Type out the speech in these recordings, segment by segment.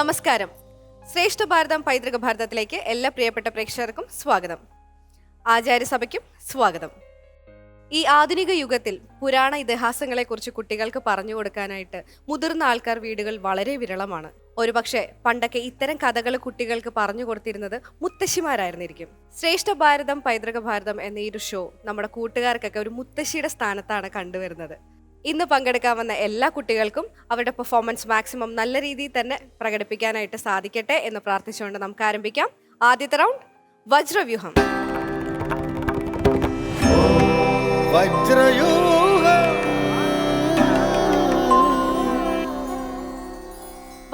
നമസ്കാരം. ശ്രേഷ്ഠ ഭാരതം പൈതൃക ഭാരതത്തിലേക്ക് എല്ലാ പ്രിയപ്പെട്ട പ്രേക്ഷകർക്കും സ്വാഗതം. ആചാര്യസഭയ്ക്കും സ്വാഗതം. ഈ ആധുനിക യുഗത്തിൽ പുരാണ ഇതിഹാസങ്ങളെക്കുറിച്ച് കുട്ടികൾക്ക് പറഞ്ഞു കൊടുക്കാനായിട്ട് മുതിർന്ന ആൾക്കാർ വീടുകൾ വളരെ വിരളമാണ്. ഒരുപക്ഷെ പണ്ടൊക്കെ ഇത്തരം കഥകൾ കുട്ടികൾക്ക് പറഞ്ഞു കൊടുത്തിരുന്നത് മുത്തശ്ശിമാരായിരുന്നിരിക്കും. ശ്രേഷ്ഠ ഭാരതം പൈതൃക ഭാരതം എന്ന ഈ ഒരു ഷോ നമ്മുടെ കൂട്ടുകാർക്കൊക്കെ ഒരു മുത്തശ്ശിയുടെ സ്ഥാനത്താണ് കണ്ടുവരുന്നത്. ഇന്ന് പങ്കെടുക്കാൻ വന്ന എല്ലാ കുട്ടികൾക്കും അവരുടെ പെർഫോമൻസ് മാക്സിമം നല്ല രീതിയിൽ തന്നെ പ്രകടിപ്പിക്കാനായിട്ട് സാധിക്കട്ടെ എന്ന് പ്രാർത്ഥിച്ചുകൊണ്ട് നമുക്ക് ആരംഭിക്കാം. ആദ്യത്തെ റൗണ്ട് വജ്രവ്യൂഹം.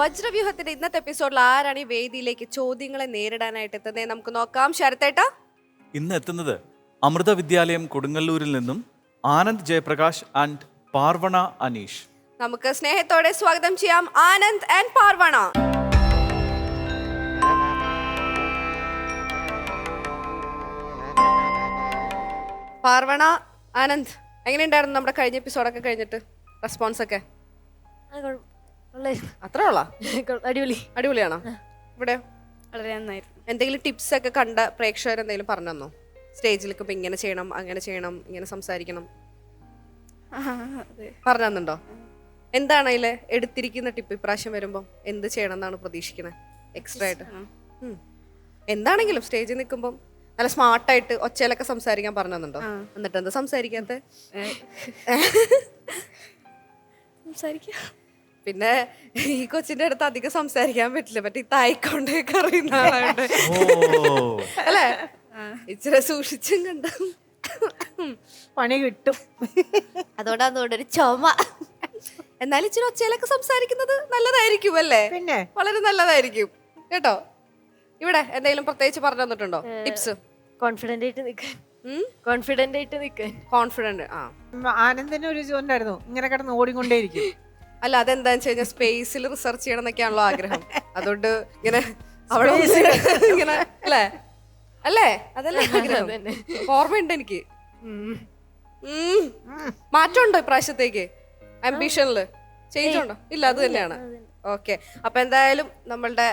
വജ്രവ്യൂഹത്തിന്റെ ഇന്നത്തെ എപ്പിസോഡിൽ ആരാണ് ഈ വേദിയിലേക്ക് ചോദ്യങ്ങളെ നേരിടാനായിട്ട് എത്തുന്നത് നമുക്ക് നോക്കാം. ശരത്തേട്ടാ, ഇന്ന് എത്തുന്നത് അമൃത വിദ്യാലയം കൊടുങ്ങല്ലൂരിൽ നിന്നും ആനന്ദ് ജയപ്രകാശ് ആൻഡ് പാർവണ അനീഷ്. നമുക്ക് സ്നേഹത്തോടെ സ്വാഗതം ചെയ്യാം ആനന്ദ് ആൻഡ് പാർവണ. പാർവണ, ആനന്ദ്, എങ്ങനെയുണ്ടായിരുന്നു നമ്മുടെ കഴിഞ്ഞ എപ്പിസോഡൊക്കെ കഴിഞ്ഞിട്ട് റെസ്പോൺസ് ഒക്കെ? അത്രേ ഉള്ള അടിപൊളിയാണോ? ഇവിടെ വളരെ നന്നായിരുന്നു. എന്തെങ്കിലും ടിപ്സ് ഒക്കെ കണ്ട പ്രേക്ഷകർ എന്തെങ്കിലും പറഞ്ഞു തന്നോ? സ്റ്റേജിലേക്ക് ഇപ്പൊ ഇങ്ങനെ ചെയ്യണം, അങ്ങനെ ചെയ്യണം, ഇങ്ങനെ സംസാരിക്കണം പറഞ്ഞു തന്നുണ്ടോ? എന്താണ് അതില് എടുത്തിരിക്കുന്ന ടിപ്പ്? ഇപ്രാവശ്യം വരുമ്പോ എന്ത് ചെയ്യണം എന്നാണ് പ്രതീക്ഷിക്കുന്നത് എക്സ്ട്രാ ആയിട്ട്? എന്താണെങ്കിലും സ്റ്റേജിൽ നിൽക്കുമ്പോൾ നല്ല സ്മാർട്ടായിട്ട് ഒച്ചയിലൊക്കെ സംസാരിക്കാൻ പറഞ്ഞു തന്നുണ്ടോ? എന്നിട്ട് എന്താ സംസാരിക്കാത്ത? പിന്നെ ഈ കൊച്ചിന്റെ അടുത്ത് അധികം സംസാരിക്കാൻ പറ്റില്ല, മറ്റേ ഈ തായിക്കൊണ്ടൊക്കെ അറിയുന്ന ആളാണ്ട് അല്ലേ? ഇച്ചിരി സൂക്ഷിച്ചും കണ്ട പണി കിട്ടും. അതുകൊണ്ടൊരു ചുമ. എന്നാലും ഇച്ചിരി ഒച്ചയിലൊക്കെ സംസാരിക്കുന്നത് നല്ലതായിരിക്കും അല്ലേ? പിന്നെ വളരെ നല്ലതായിരിക്കും കേട്ടോ. ഇവിടെ എന്തെങ്കിലും പ്രത്യേകിച്ച് പറഞ്ഞു തന്നിട്ടുണ്ടോ ടിപ്സ്? കോൺഫിഡന്റ് ആയിട്ട് നിൽക്കാൻ. കോൺഫിഡന്റ്. ആനന്ദിന് ഒരു ഉണ്ടായിരുന്നു, ഇങ്ങനെ കിടന്ന് ഓടിക്കൊണ്ടേയിരിക്കും. അല്ല, അതെന്താന്ന് വെച്ച് കഴിഞ്ഞാൽ സ്പേസിൽ റിസർച്ച് ചെയ്യണം എന്നൊക്കെയാണല്ലോ ആഗ്രഹം. അതുകൊണ്ട് ഇങ്ങനെ അവിടെ ഇങ്ങനെ അല്ലേ അല്ലേ അതല്ലേ ആഗ്രഹം? ഓർമ്മയുണ്ട് എനിക്ക്. മാറ്റമുണ്ടോ ഇപ്രാവശ്യത്തേക്ക്? ആംബിഷനില് ചേഞ്ച് ഉണ്ടോ? ഇല്ല, അത് തന്നെയാണ്. ഓക്കെ, അപ്പൊ എന്തായാലും നമ്മളുടെ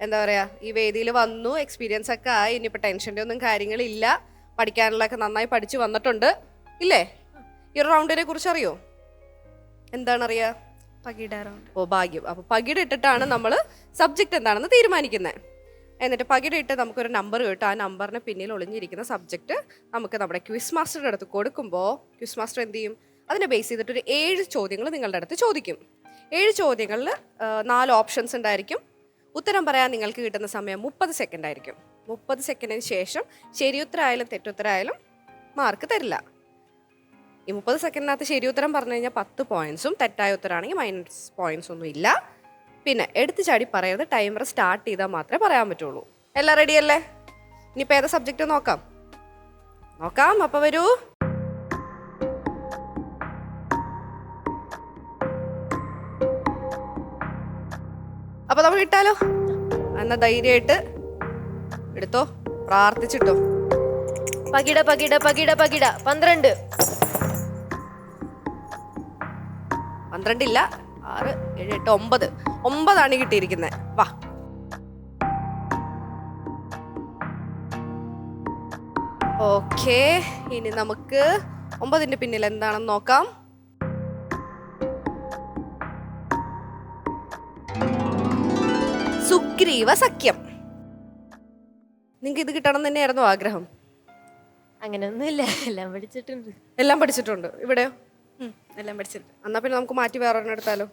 എന്താ പറയാ ഈ വേദിയിൽ വന്നു, എക്സ്പീരിയൻസ് ഒക്കെ ആയി. ഇനിയിപ്പോ ടെൻഷന്റെ ഒന്നും കാര്യങ്ങളില്ല. പഠിക്കാനുള്ളതൊക്കെ നന്നായി പഠിച്ചു വന്നിട്ടുണ്ട് ഇല്ലേ? ഈ ഒരു റൗണ്ടിനെ കുറിച്ച് അറിയോ? എന്താണ് അറിയാ? പകിട റൗണ്ട്. ഓ, ഭാഗ്യം. അപ്പൊ പകിട ഇട്ടിട്ടാണ് നമ്മൾ സബ്ജക്ട് എന്താണെന്ന് തീരുമാനിക്കുന്നത്. എന്നിട്ട് പകിട ഇട്ട് നമുക്കൊരു നമ്പർ കിട്ടും. ആ നമ്പറിന് പിന്നിൽ ഒളിഞ്ഞിരിക്കുന്ന സബ്ജക്റ്റ് നമുക്ക് നമ്മുടെ ക്വിസ് മാസ്റ്ററുടെ അടുത്ത് കൊടുക്കുമ്പോൾ ക്വിസ് മാസ്റ്റർ എന്ത് ചെയ്യും? അതിനെ ബേസ് ചെയ്തിട്ട് ഒരു 7 ചോദ്യങ്ങൾ നിങ്ങളുടെ അടുത്ത് ചോദിക്കും. 7 ചോദ്യങ്ങളിൽ 4 ഓപ്ഷൻസ് ഉണ്ടായിരിക്കും. ഉത്തരം പറയാൻ നിങ്ങൾക്ക് കിട്ടുന്ന സമയം 30 സെക്കൻഡ് ആയിരിക്കും. 30 സെക്കൻഡിന് ശേഷം ശരിയുത്തരായാലും തെറ്റുത്തരായാലും മാർക്ക് തരില്ല. ഈ 30 സെക്കൻഡിനകത്ത് ശരി ഉത്തരം പറഞ്ഞു കഴിഞ്ഞാൽ 10 പോയിന്റ്സും, തെറ്റായ ഉത്തരമാണെങ്കിൽ മൈനസ് പോയിന്റ്സ് ഒന്നും ഇല്ല. പിന്നെ എടുത്തു ചാടി പറയരുത്. ടൈമർ സ്റ്റാർട്ട് ചെയ്താൽ മാത്രമേ പറയാൻ പറ്റുള്ളൂ. എല്ലാം റെഡി അല്ലേ? ഇനിയിപ്പോൾ ഏതാ സബ്ജക്റ്റ് നോക്കാം. അപ്പൊ വരൂ. അപ്പൊ നമുക്ക് ഇട്ടാലോ? എന്നാ ധൈര്യമായിട്ട് എടുത്തോ, പ്രാർത്ഥിച്ചിട്ടോ. പകിട 12. 12 ഇല്ല, 6, 7, 8, 9 കിട്ടിയിരിക്കുന്നത്. വാ. ഓക്കെ, ഇനി നമുക്ക് 9ന്റെ പിന്നിൽ എന്താണെന്ന് നോക്കാം. സുഗ്രീവ സഖ്യം. നിങ്ങൾക്ക് ഇത് കിട്ടണം തന്നെയായിരുന്നു ആഗ്രഹം? അങ്ങനെയൊന്നുമില്ല, എല്ലാം പഠിച്ചിട്ടുണ്ട്. ഇവിടെയോ? എല്ലാം പഠിച്ചിട്ടുണ്ട്. എന്നാ പിന്നെ നമുക്ക് മാറ്റി വേറെ ഒരെണ്ണം എടുത്താലോ?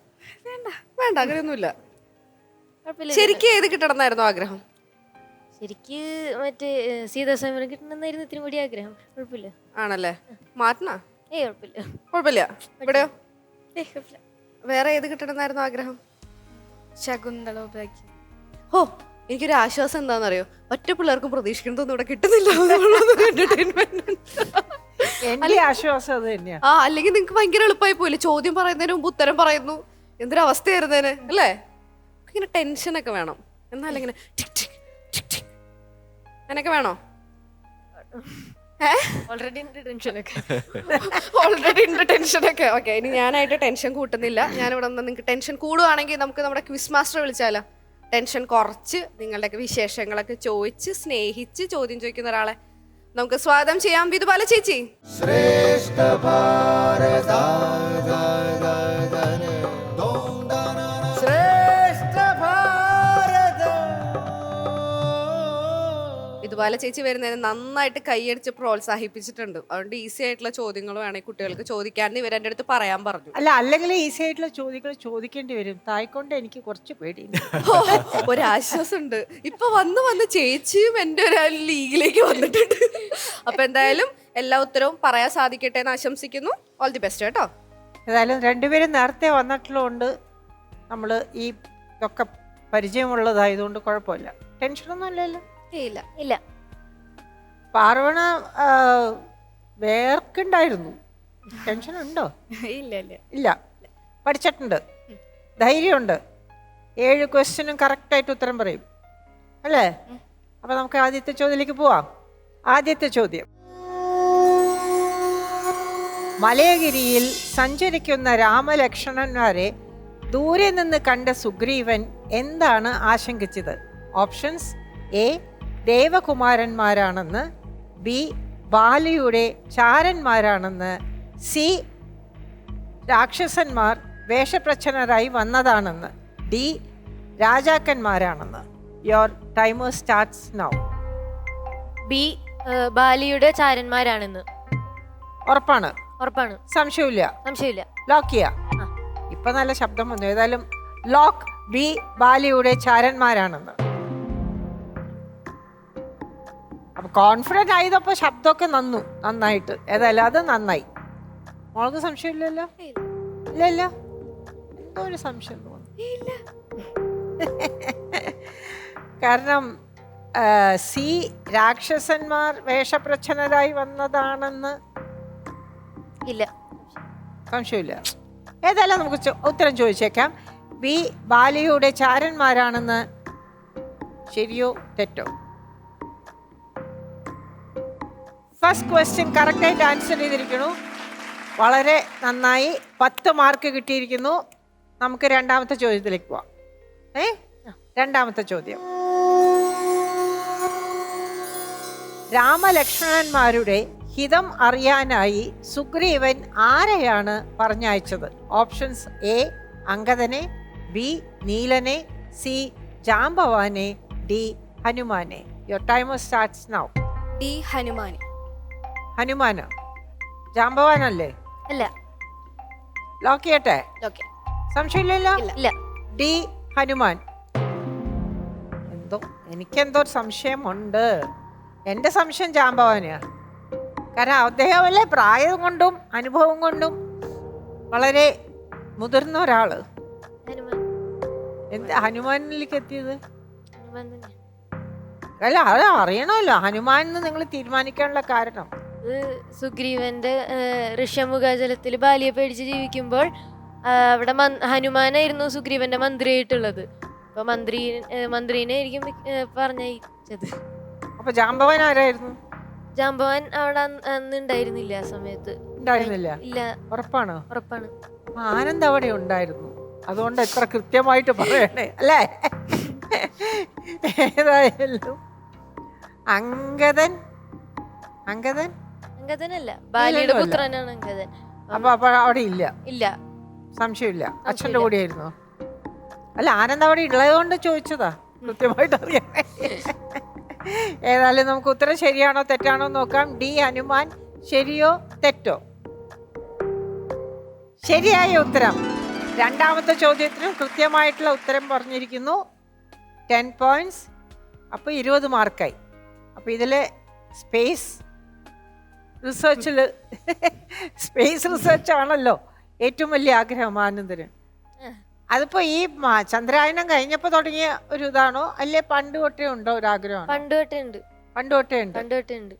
വേണ്ട, അങ്ങനെയൊന്നുമില്ല. കുഴപ്പമില്ല. ശരിക്കും ഏത് കിട്ടണമെന്നായിരുന്നു ആഗ്രഹം? ശരിക്ക് മറ്റേ സീതാസ്വയംവരം കിട്ടണമെന്നായിരുന്നു ഇത്തിരി കൂടി ആഗ്രഹം. കുഴപ്പമില്ല. ആണല്ലേ? മാറ്റണ? കുഴപ്പമില്ല. ഇവിടെയോ? വേറെ ഏത് കിട്ടണമെന്നായിരുന്നു ആഗ്രഹം? ശകുന്തള. ഓ, എനിക്കൊരു ആശ്വാസം എന്താണെന്നറിയോ? ഒറ്റ പിള്ളേർക്കും പ്രതീക്ഷിക്കുന്നതൊന്നും ഇവിടെ കിട്ടുന്നില്ല. ആശ്വാസം അത് തന്നെയാ. അല്ലെങ്കിൽ നിങ്ങൾക്ക് ഭയങ്കര എളുപ്പമായി പോയില്ലേ? ചോദ്യം പറയുന്നതിന് മുമ്പ് ഉത്തരം പറയുന്നു. എന്തൊരു അവസ്ഥയായിരുന്നേന് അല്ലേ? ഇങ്ങനെ ടെൻഷനൊക്കെ വേണം. എന്നാലും ഇങ്ങനെ അങ്ങനെയൊക്കെ വേണോ? ഓൾറെഡി ഉണ്ട് ടെൻഷനൊക്കെ. ഓക്കെ, ഇനി ഞാനായിട്ട് ടെൻഷൻ കൂട്ടുന്നില്ല. ഞാനിവിടെ നിന്ന് നിങ്ങൾക്ക് ടെൻഷൻ കൂടുവാണെങ്കിൽ നമുക്ക് നമ്മുടെ ക്വിസ് മാസ്റ്റർ വിളിച്ചാലോ? ടെൻഷൻ കുറച്ച് നിങ്ങളുടെയൊക്കെ വിശേഷങ്ങളൊക്കെ ചോദിച്ച് സ്നേഹിച്ച് ചോദ്യം ചോദിക്കുന്ന ഒരാളെ നമുക്ക് സ്വാഗതം ചെയ്യാം. വിധുബാല ചേച്ചി. വിധുബാല ചേച്ചി വരുന്നതിന് നന്നായിട്ട് കൈയടിച്ച് പ്രോത്സാഹിപ്പിച്ചിട്ടുണ്ട്. അതുകൊണ്ട് ഈസി ആയിട്ടുള്ള ചോദ്യങ്ങൾ വേണമെങ്കിൽ കുട്ടികൾക്ക് ചോദിക്കാമെന്ന് ഇവരെൻ്റെ അടുത്ത് പറയാൻ പറഞ്ഞു. അല്ലെങ്കിൽ ഈസി ആയിട്ടുള്ള ചോദ്യങ്ങൾ ചോദിക്കേണ്ടി വരും. തായ്ക്കൊണ്ട് എനിക്ക് കുറച്ച് പേടിയുണ്ട്. ഒരാശ്വാസമുണ്ട്. ഇപ്പൊ വന്ന് ചേച്ചിയും എൻ്റെ ഒരു ലീഗിലേക്ക് വന്നിട്ടുണ്ട്. അപ്പൊ എന്തായാലും എല്ലാ ഉത്തരവും പറയാൻ സാധിക്കട്ടെ എന്ന് ആശംസിക്കുന്നു. ഓൾ ദി ബെസ്റ്റ് കേട്ടോ. ഏതായാലും രണ്ടുപേരും നേരത്തെ വന്നിട്ടുള്ളതുകൊണ്ട് നമ്മൾ ഈ ഇതൊക്കെ പരിചയമുള്ളതായതുകൊണ്ട് കുഴപ്പമില്ല. ടെൻഷനൊന്നും ഇല്ലല്ലോ. ഇല്ല ഇല്ല. പാർവണ വേർക്കുണ്ടായിരുന്നു. ടെൻഷൻ ഉണ്ടോ? ഇല്ല ഇല്ല ഇല്ല. പഠിച്ചിട്ടുണ്ട്, ധൈര്യമുണ്ട്. 7 ക്വസ്റ്റ്യനും കറക്റ്റായിട്ട് ഉത്തരം പറയും അല്ലേ? അപ്പൊ നമുക്ക് ആദ്യത്തെ ചോദ്യത്തിലേക്ക് പോവാം. ആദ്യത്തെ ചോദ്യം: മലയഗിരിയിൽ സഞ്ചരിക്കുന്ന രാമലക്ഷ്മണന്മാരെ ദൂരെ നിന്ന് കണ്ട സുഗ്രീവൻ എന്താണ് ആശങ്കിച്ചത്? ഓപ്ഷൻസ്: എ, ദേവകുമാരന്മാരാണെന്ന്, ബി, ബാലിയുടെ ചാരന്മാരാണെന്ന്, സി, രാക്ഷസന്മാർ വേഷപ്രച്ഛന്നരായി വന്നതാണെന്ന്, ഡി, രാജാക്കന്മാരാണെന്ന്. Your timer starts now. B, ബാലിയുടെ ചാരന്മാരാണെന്ന്. ഉറപ്പാണ്? ഉറപ്പാണ്. സംശയമില്ല? സംശയമില്ല. ലോക്ക് ചെയ്യാം. ഇപ്പൊ നല്ല ശബ്ദം വന്നു. ഏതായാലും ലോക്ക്. ബി, ബാലിയുടെ ചാരന്മാരാണെന്ന്. അപ്പൊ കോൺഫിഡന്റ് ആയതപ്പോ ശബ്ദമൊക്കെ നന്നായിട്ട്. ഏതായാലും അത് നന്നായി. മോൾക്ക് സംശയമില്ലല്ലോ? ഇല്ലല്ലോ. എന്തോ ഒരു സംശയം തോന്നുന്നു. കാരണം സി, രാക്ഷസന്മാർ വേഷപ്രച്ഛന്നരായി വന്നതാണെന്ന്. ഇല്ല. സംശയമില്ല. ഏതായാലും നമുക്ക് ഉത്തരം ചോദിച്ചേക്കാം. ബി, ബാലിയുടെ ചാരന്മാരാണെന്ന് ശരിയോ തെറ്റോ? ഫസ്റ്റ് ക്വസ്റ്റ്യൻ കറക്റ്റായിട്ട് ആൻസർ ചെയ്തിരിക്കുന്നു. വളരെ നന്നായി. 10 മാർക്ക് കിട്ടിയിരിക്കുന്നു. നമുക്ക് രണ്ടാമത്തെ ചോദ്യത്തിലേക്ക് പോവാം. രണ്ടാമത്തെ ചോദ്യം: രാമലക്ഷ്മണന്മാരുടെ ഹിതം അറിയാനായി സുഗ്രീവൻ ആരെയാണ് പറഞ്ഞയച്ചത്? ഓപ്ഷൻസ്: എ, അംഗദനെ, ബി, നീലനെ, സി, ജാംബവാനെ, ഡി, ഹനുമാനെ. Your timer starts now. D, Hanuman. ഹനുമാനോ? ജാംബവാനല്ലേ? അല്ല. ലോക്ക് ചെയ്യട്ടെ? ഓക്കെ. സംശയമില്ലല്ലോ? ഇല്ല. ഡി, ഹനുമാൻ. എനിക്കെന്തോ ഒരു സംശയമുണ്ട്. എൻ്റെ സംശയം ജാംബവാനാ. കാരണം അദ്ദേഹമല്ലേ പ്രായം കൊണ്ടും അനുഭവം കൊണ്ടും വളരെ മുതിർന്ന ഒരാള്. എന്താ ഹനുമാനിലേക്ക് എത്തിയത്? അല്ല, അത് അറിയണമല്ലോ. ഹനുമാൻ എന്ന് നിങ്ങൾ തീരുമാനിക്കാനുള്ള കാരണം? സുഗ്രീവന്റെ ഋഷ്യമുഖജലത്തിൽ ബാലിയെ പേടിച്ച് ജീവിക്കുമ്പോൾ അവിടെ ഹനുമാനായിരുന്നു സുഗ്രീവന്റെ മന്ത്രിയായിട്ടുള്ളത്. അപ്പൊ മന്ത്രീനെ ആയിരിക്കും പറഞ്ഞയച്ചത്. അപ്പൊ ജാംബവാൻ ആരായിരുന്നു? ജാംബവാൻ അവിടെ അന്ന് ഉണ്ടായിരുന്നില്ല. ആ സമയത്ത് ഉണ്ടായിരുന്നില്ല. ഇല്ല. ഉറപ്പാണോ? ഉറപ്പാണ്. ആനന്ദ് അവിടെ ഉണ്ടായിരുന്നു. അതുകൊണ്ട് എത്ര കൃത്യമായിട്ട് പറയണേ അല്ലേ? ഏതായാലും അങ്കദനല്ല, ബാലിയുടെ പുത്രനാണ് അങ്കദൻ. അപ്പൊ അവിടെ ഇല്ല. ഇല്ല. സംശയമില്ല. അച്ഛൻ്റെ കൂടെ ആയിരുന്നു. അല്ല, ആനന്ദ് അവിടെ ഉള്ളതുകൊണ്ട് ചോദിച്ചതാ. കൃത്യമായിട്ട് അറിയാം. ഏതായാലും നമുക്ക് ഉത്തരം ശരിയാണോ തെറ്റാണോ നോക്കാം. ഡി, ഹനുമാൻ. ശരിയോ തെറ്റോ? ശരിയായ ഉത്തരം. രണ്ടാമത്തെ ചോദ്യത്തിനും കൃത്യമായിട്ടുള്ള ഉത്തരം പറഞ്ഞിരിക്കുന്നു. 10 പോയിന്റ്സ്. അപ്പോൾ 20 മാർക്കായി. അപ്പോൾ ഇതിലെ സ്പേസ് റിസർച്ച് ആണല്ലോ ഏറ്റവും വലിയ ആഗ്രഹം ആനന്ദിന്. അതിപ്പോ ഈ ചന്ദ്രായനം കഴിഞ്ഞപ്പോ തുടങ്ങിയ ഒരു ഇതാണോ, അല്ലെ പണ്ട് തൊട്ടേ ഉണ്ടോ ഒരു ആഗ്രഹം? പണ്ട് തൊട്ടേ ഉണ്ട്.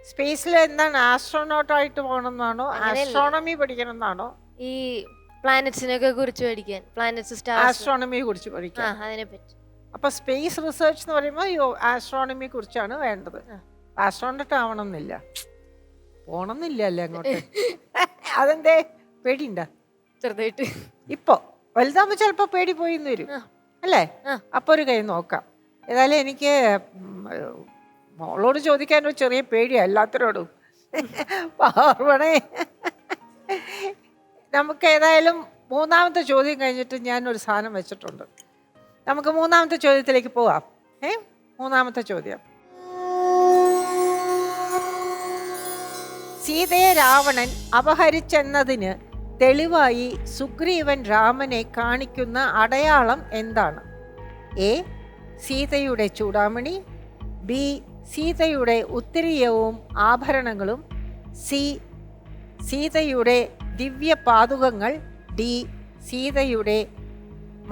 സ്പേസിൽ എന്താണ്, ആസ്ട്രോനോട്ട് ആയിട്ട് പോകണം എന്നാണോ, ആസ്ട്രോണമി പഠിക്കണം എന്നാണോ? ഈ പ്ലാനറ്റ്സിനൊക്കെ കുറിച്ച് പഠിക്കാൻ, പ്ലാനറ്റ്സ്, സ്റ്റാർസ്, ആസ്ട്രോണമിയെ കുറിച്ച് പഠിക്കാൻ. അതിനെ പറ്റി. അപ്പൊ സ്പേസ് റിസർച്ച് എന്ന് പറയുമ്പോൾ ആസ്ട്രോണമിയെ കുറിച്ചാണ് വേണ്ടത്. ആസ്ട്രോണറ്റ് ആവണമെന്നില്ല, പോണമെന്നില്ല അല്ലേ അങ്ങോട്ട്? അതെന്തേ, പേടിയുണ്ടോ? ചെറുതായിട്ട്. ഇപ്പൊ വലുതാകുമ്പോ ചിലപ്പോ പേടി പോയിന്ന് വരും. അല്ലേ? ആ. അപ്പോൾ ഒരു കൈ നോക്കാം. ഏതായാലും എനിക്ക് മോളോട് ചോദിക്കാൻ ഒരു ചെറിയ പേടിയാണ് എല്ലാത്തിനോടും. പാർവണേ, നമുക്ക് ഏതായാലും മൂന്നാമത്തെ ചോദ്യം കഴിഞ്ഞിട്ട് ഞാനൊരു സാധനം വെച്ചിട്ടുണ്ട്. നമുക്ക് മൂന്നാമത്തെ ചോദ്യത്തിലേക്ക് പോവാം. മൂന്നാമത്തെ ചോദ്യം. സീതയെ രാവണൻ അപഹരിച്ചെന്നതിന് തെളിവായി സുഗ്രീവൻ രാമനെ കാണിക്കുന്ന അടയാളം എന്താണ്? എ. സീതയുടെ ചൂടാമണി, ബി. സീതയുടെ ഉത്തരീയവും ആഭരണങ്ങളും, സി. സീതയുടെ ദിവ്യ പാദുകങ്ങൾ, ഡി. സീതയുടെ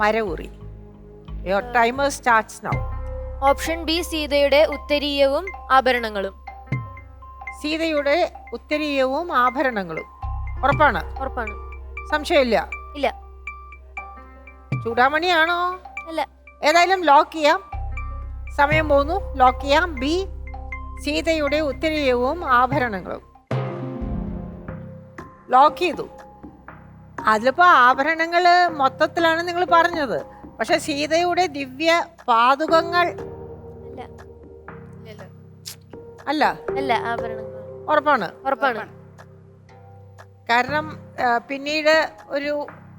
മരവുറി. Your timer starts now. Option B സീതയുടെ ഉത്തരീയവും ആഭരണങ്ങളും. സീതയുടെ ഉത്തരീയവും ആഭരണങ്ങളും ഉറപ്പാണ്? ഉറപ്പാണ്. സംശയമില്ല? ഇല്ല. ചൂടാമണിയാണോ? അല്ല. ഏതായാലും ലോക്ക് ചെയ്യാം. സമയം പോകുന്നു. ലോക്ക് ചെയ്യാം. ബി. സീതയുടെ ഉത്തരീയവും ആഭരണങ്ങളും ലോക്ക് ചെയ്തു. അതിലിപ്പോ ആഭരണങ്ങള് മൊത്തത്തിലാണ് നിങ്ങൾ പറഞ്ഞത്. പക്ഷെ സീതയുടെ ദിവ്യ പാദുകങ്ങൾ അല്ല. അല്ല, ആഭരണങ്ങൾ. ഉറപ്പാണ്? ഉറപ്പാണ്. കാരണം പിന്നീട് ഒരു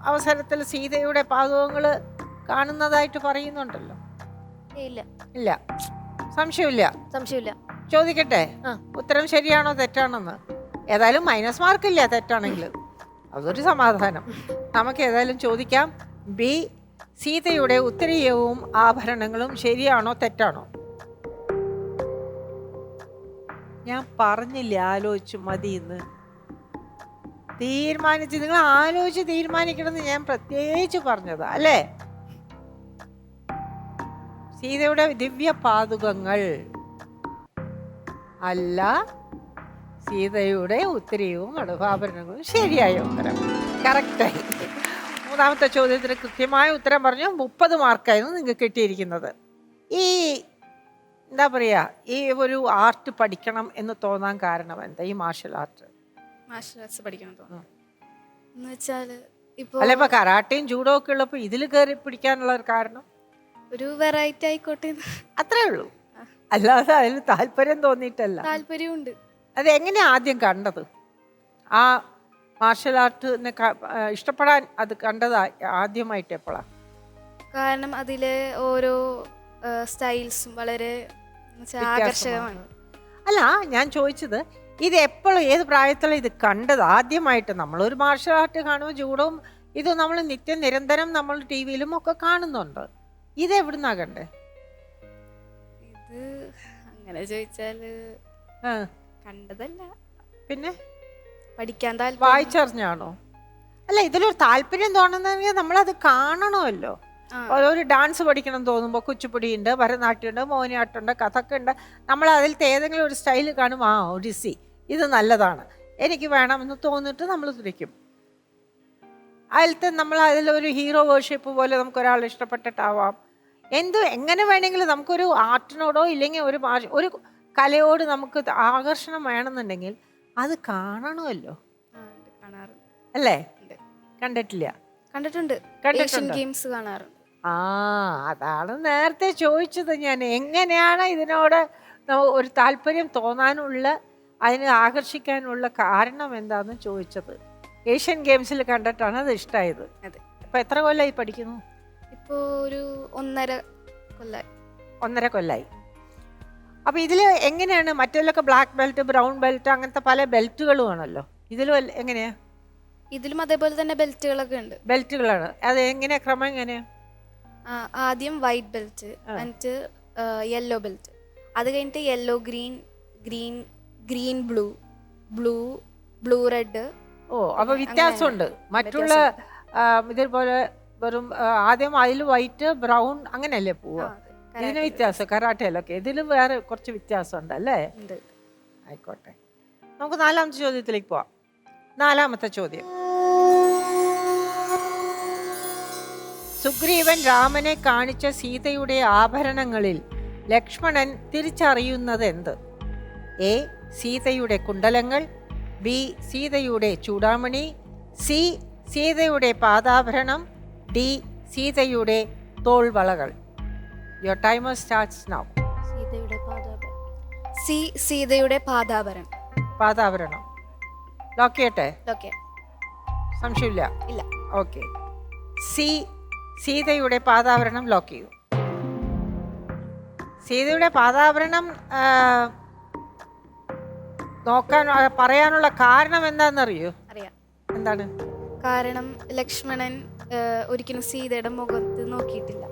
അവസരത്തിൽ സീതയുടെ പാദുകങ്ങൾ കാണുന്നതായിട്ട് പറയുന്നുണ്ടല്ലോ. ഇല്ല. ഇല്ല. സംശയമില്ല? സംശയമില്ല. ചോദിക്കട്ടെ, ആ. ഉത്തരം ശരിയാണോ തെറ്റാണെന്ന്? ഏതായാലും മൈനസ് മാർക്കില്ല തെറ്റാണെങ്കിൽ, അതൊരു സമാധാനം. നമുക്ക് ഏതായാലും ചോദിക്കാം. ബി. സീതയുടെ ഉത്തരീയവും ആഭരണങ്ങളും ശരിയാണോ തെറ്റാണോ? ഞാൻ പറഞ്ഞില്ലേ ആലോചിച്ച് മതി എന്ന്. തീരുമാനിച്ച് നിങ്ങൾ ആലോചിച്ച് തീരുമാനിക്കണമെന്ന് ഞാൻ പ്രത്യേകിച്ച് പറഞ്ഞതാ അല്ലേ? സീതയുടെ ദിവ്യ പാദുകങ്ങൾ അല്ല, സീതയുടെ ഉത്തരീയവും ആഭരണങ്ങളും ശരിയായ ഉത്തരം. കറക്റ്റായി. മൂന്നാമത്തെ ചോദ്യത്തിന് കൃത്യമായ ഉത്തരം പറഞ്ഞു. 30 മാർക്കായിരുന്നു നിങ്ങൾക്ക് കിട്ടിയിരിക്കുന്നത്. ഈ എന്താ പറയുക, ഈ ഒരു ആർട്ട് പഠിക്കണം എന്ന് തോന്നാൻ കാരണം എന്താ? ഈ മാർഷൽ ആർട്ട് പഠിക്കണം തോന്നുന്നു എന്ന് വെച്ചാല് അല്ല, ഇപ്പൊ കരാട്ടയും ജൂഡോ ഒക്കെ ഉള്ളപ്പോ ഇതിൽ കയറി പിടിക്കാനുള്ള ഒരു കാരണം ഒരു വെറൈറ്റി ആയിക്കോട്ടെ. അത്രേ ഉള്ളൂ, അല്ലാതെ അതിൽ താല്പര്യം തോന്നിയിട്ടല്ല. താല്പര്യമുണ്ട്. അത് എങ്ങനെയാ ആദ്യം കണ്ടത്? ആ മാർഷൽ ആർട്ടിനെ ഇഷ്ടപ്പെടാൻ അത് കണ്ടത് ആദ്യമായിട്ട് എപ്പോഴാ? കാരണം അതിലെ ഓരോ സ്റ്റൈൽസും വളരെ ആകർഷകമാണ്. അല്ല, ഞാൻ ചോദിച്ചത് ഇത് എപ്പോഴും ഏത് പ്രായത്തിലാണ് ഇത് കണ്ടത് ആദ്യമായിട്ട്? നമ്മളൊരു മാർഷൽ ആർട്ട് കാണുമ്പോൾ ജൂഡോയും ഇത് നമ്മൾ നിരന്തരം നമ്മൾ ടി വിയിലും ഒക്കെ കാണുന്നുണ്ട്. ഇത് എവിടുന്നാ കണ്ടേ? ഇത് അങ്ങനെ ചോദിച്ചാല് കണ്ടതല്ല, പിന്നെ പഠിക്കാൻ വായിച്ചറിഞ്ഞാണോ? അല്ല, ഇതിലൊരു താല്പര്യം തോന്നുന്നെങ്കിൽ നമ്മളത് കാണണമല്ലോ. ഒരു ഡാൻസ് പഠിക്കണം തോന്നുമ്പോൾ കുച്ചിപ്പുടി ഉണ്ട്, ഭരതനാട്യം ഉണ്ട്, മോഹിനിയാട്ടം ഉണ്ട്, കഥക്ക് ഉണ്ട്. നമ്മൾ അതിലത്തെ ഏതെങ്കിലും ഒരു സ്റ്റൈൽ കാണും, ആ ഒഡിസി ഇത് നല്ലതാണ്, എനിക്ക് വേണമെന്ന് തോന്നിട്ട് നമ്മൾ തുടിക്കും. അതിലത്തെ നമ്മൾ അതിലൊരു ഹീറോ വേർഷിപ്പ് പോലെ നമുക്കൊരാൾ ഇഷ്ടപ്പെട്ടിട്ടാവാം. എങ്ങനെ വേണമെങ്കിലും നമുക്കൊരു ആർട്ടിനോടോ ഇല്ലെങ്കിൽ ഒരു കലയോട് നമുക്ക് ആകർഷണം വേണമെന്നുണ്ടെങ്കിൽ അത് കാണണമല്ലോ അല്ലേ? കണ്ടിട്ടില്ല? കണ്ടിട്ടുണ്ട്. ഏഷ്യൻ ഗെയിംസ് കാണാറുണ്ട്. അതാണ് നേരത്തെ ചോദിച്ചത് ഞാൻ, എങ്ങനെയാണ് ഇതിനോട് ഒരു താല്പര്യം തോന്നാനുള്ള, അതിനെ ആകർഷിക്കാനുള്ള കാരണം എന്താണെന്ന് ചോദിച്ചത്. ഏഷ്യൻ ഗെയിംസിൽ കണ്ടിട്ടാണ് അത് ഇഷ്ടമായത്. അപ്പൊ എത്ര കൊല്ലമായി പഠിക്കുന്നു? ഇപ്പോ ഒരു 1.5 കൊല്ലായി. 1.5 കൊല്ലായി. അപ്പൊ ഇതില് എങ്ങനെയാണ്? മറ്റേലൊക്കെ ബ്ലാക്ക് ബെൽറ്റ്, ബ്രൗൺ ബെൽറ്റ്, അങ്ങനത്തെ പല ബെൽറ്റുകളും ആണല്ലോ. ഇതിലും എങ്ങനെയാ? ഇതിലും അതേപോലെ തന്നെ ബെൽറ്റുകളൊക്കെ ഉണ്ട്. ബെൽറ്റുകളാണ്. അത് എങ്ങനെയാ ക്രമം? എങ്ങനെയാ? ആദ്യം വൈറ്റ് ബെൽറ്റ്, എന്നിട്ട് യെല്ലോ ബെൽറ്റ്, അത് കഴിഞ്ഞിട്ട് yellow green, green green blue, blue blue red. ഓ, അപ്പൊ വ്യത്യാസമുണ്ട്. മറ്റുള്ള ഇതേപോലെ വെറും ആദ്യം അതിൽ വൈറ്റ് ബ്രൗൺ അങ്ങനെയല്ലേ പോവുക? ഇതിന് വ്യത്യാസം കരാട്ടയിലൊക്കെ, ഇതിലും വേറെ കുറച്ച് വ്യത്യാസമുണ്ട് അല്ലേ? ആയിക്കോട്ടെ, നമുക്ക് 4ാമത്തെ ചോദ്യത്തിലേക്ക് പോവാം. 4ാമത്തെ ചോദ്യം. സുഗ്രീവൻ രാമനെ കാണിച്ച സീതയുടെ ആഭരണങ്ങളിൽ ലക്ഷ്മണൻ തിരിച്ചറിയുന്നത് എന്ത്? എ. സീതയുടെ കുണ്ടലങ്ങൾ, ബി. സീതയുടെ ചൂടാമണി, സി. സീതയുടെ പാദാഭരണം, ഡി. സീതയുടെ തോൾവളകൾ. Your timer starts now. സീതയുടെ പാദാഭരണം. സി സീതയുടെ പാദാഭരണം. പാദാഭരണം ലോക്ക് ചെയ്യട്ടെ? ഓക്കെ. സംശയമില്ല? ഇല്ല. ഓക്കെ. സി സീതയുടെ പാദാഭരണം ലോക്ക് ചെയ്തു. സീതയുടെ പാദാഭരണം നോക്കാൻ പറയാനുള്ള കാരണം എന്താണെന്നറിയോ? അറിയാം. എന്താണ് കാരണം ലക്ഷ്മണൻ ഒരിക്കലും സീതയുടെ മുഖത്ത് നോക്കിയിട്ടില്ല.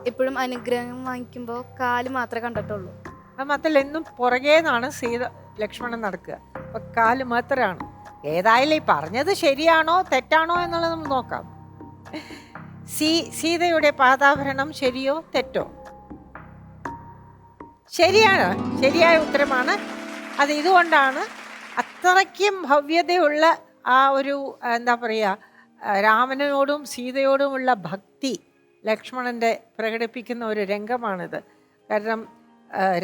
എപ്പോഴും അനുഗ്രഹം വാങ്ങിക്കുമ്പോൾ കാല് മാത്രമേ കണ്ടിട്ടുള്ളൂ. അത് മാത്രമല്ല, എന്നും പുറകേന്നാണ് സീത ലക്ഷ്മണൻ നടക്കുക. അപ്പൊ കാല് മാത്രമാണ്. ഏതായാലും ഈ പറഞ്ഞത് ശരിയാണോ തെറ്റാണോ എന്നുള്ളത് നമുക്ക് നോക്കാം. സീതയുടെ പാദാഭരണം ശരിയോ തെറ്റോ? ശരിയാണ്, ശരിയായ ഉത്തരമാണ്. അത് ഇതുകൊണ്ടാണ് അത്രയ്ക്കും ഭവ്യതയുള്ള ആ ഒരു എന്താ പറയുക, രാമനോടും സീതയോടുമുള്ള ഭക്തി ലക്ഷ്മണൻ്റെ പ്രകടിപ്പിക്കുന്ന ഒരു രംഗമാണിത്. കാരണം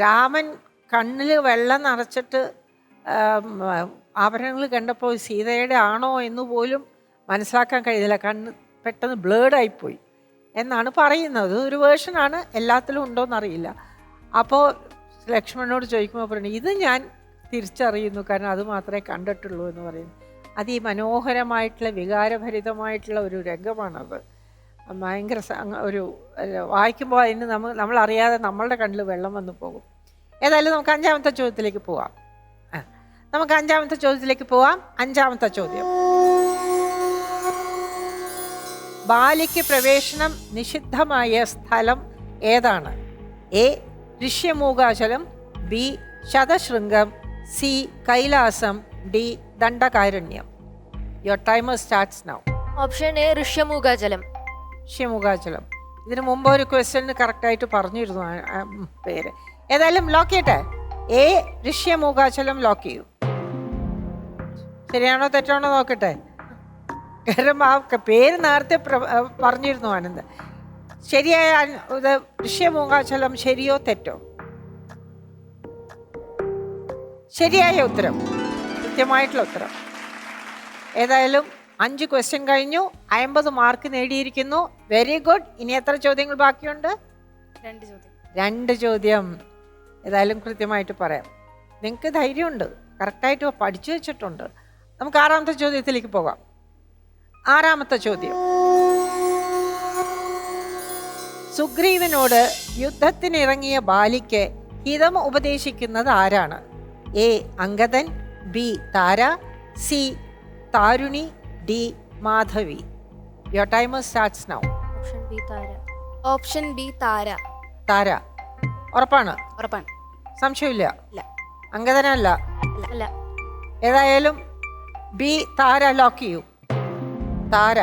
രാമൻ കണ്ണിൽ വെള്ളം നിറച്ചിട്ട് ആഭരണങ്ങൾ കണ്ടപ്പോൾ സീതയുടെ ആണോ എന്ന് പോലും മനസ്സിലാക്കാൻ കഴിയില്ല. കണ്ണ് പെട്ടെന്ന് ബ്ലേഡായിപ്പോയി എന്നാണ് പറയുന്നത്. ഒരു വേർഷനാണ്, എല്ലാത്തിലും ഉണ്ടോയെന്നറിയില്ല. അപ്പോൾ ലക്ഷ്മണനോട് ചോദിക്കുമ്പോൾ പറഞ്ഞു, ഇത് ഞാൻ തിരിച്ചറിയുന്നു, കാരണം അത് മാത്രമേ കണ്ടിട്ടുള്ളൂ എന്ന് പറയുന്നു. അതിമനോഹരമായിട്ടുള്ള വികാരഭരിതമായിട്ടുള്ള ഒരു രംഗമാണത്. ഭയങ്കര ഒരു വായിക്കുമ്പോൾ അതിന് നമ്മളറിയാതെ നമ്മളുടെ കണ്ണിൽ വെള്ളം വന്നു പോകും. ഏതായാലും നമുക്ക് അഞ്ചാമത്തെ ചോദ്യത്തിലേക്ക് പോവാം. അഞ്ചാമത്തെ ചോദ്യം. ബാലിക്ക് പ്രവേശനം നിഷിദ്ധമായ സ്ഥലം ഏതാണ്? എ ഋഷ്യമൂകാചലം, ബി ശതശൃംഗം, സി കൈലാസം, ഡി ദണ്ഡകാരണ്യം. Your timer starts now. Option A ഋഷ്യമൂകാചലം. ഋഷ്യമൂകാചലം. ഇതിന് മുമ്പ് ഒരു ക്വസ്റ്റ്യന് കറക്റ്റായിട്ട് പറഞ്ഞിരുന്നു പേര്. ഏതായാലും ലോക്ക് ചെയ്യട്ടെ? എ ഋഷ്യമൂകാചലം ലോക്ക് ചെയ്യൂ. ശരിയാണോ തെറ്റാണോ നോക്കട്ടെ? കാരണം ആ പേര് നേരത്തെ പറഞ്ഞിരുന്നു ആനന്ദ്. ശരിയായ ഇത് ഋഷ്യമൂകാചലം ശരിയോ തെറ്റോ? ശരിയായ ഉത്തരം, കൃത്യമായിട്ടുള്ള ഉത്തരം. ഏതായാലും 5 ക്വസ്റ്റ്യൻ കഴിഞ്ഞു, 50 മാർക്ക് നേടിയിരിക്കുന്നു. Very good. ഇനി എത്ര ചോദ്യങ്ങൾ ബാക്കിയുണ്ട്? 2 ചോദ്യം. 2 ചോദ്യം. ഏതായാലും കൃത്യമായിട്ട് പറയാം. നിങ്ങൾക്ക് ധൈര്യമുണ്ട്, കറക്റ്റായിട്ട് പഠിച്ചു വെച്ചിട്ടുണ്ട്. നമുക്ക് 6ാമത്തെ ചോദ്യത്തിലേക്ക് പോകാം. 6ാമത്തെ ചോദ്യം. സുഗ്രീവനോട് യുദ്ധത്തിനിറങ്ങിയ ബാലിക്ക് ഹിതം ഉപദേശിക്കുന്നത് ആരാണ്? എ അംഗദൻ, B Tara, C Taruni, D Madhavi. Your timer starts now. Option B Tara. Option B Tara. Tara ഉറപ്പാണ്? ഉറപ്പാണ്. സംശയമില്ല? ഇല്ല. അംഗദനല്ല? അല്ല. ഏതായാലും ബി താര ലോക്ക് ചെയ്യൂ. താര.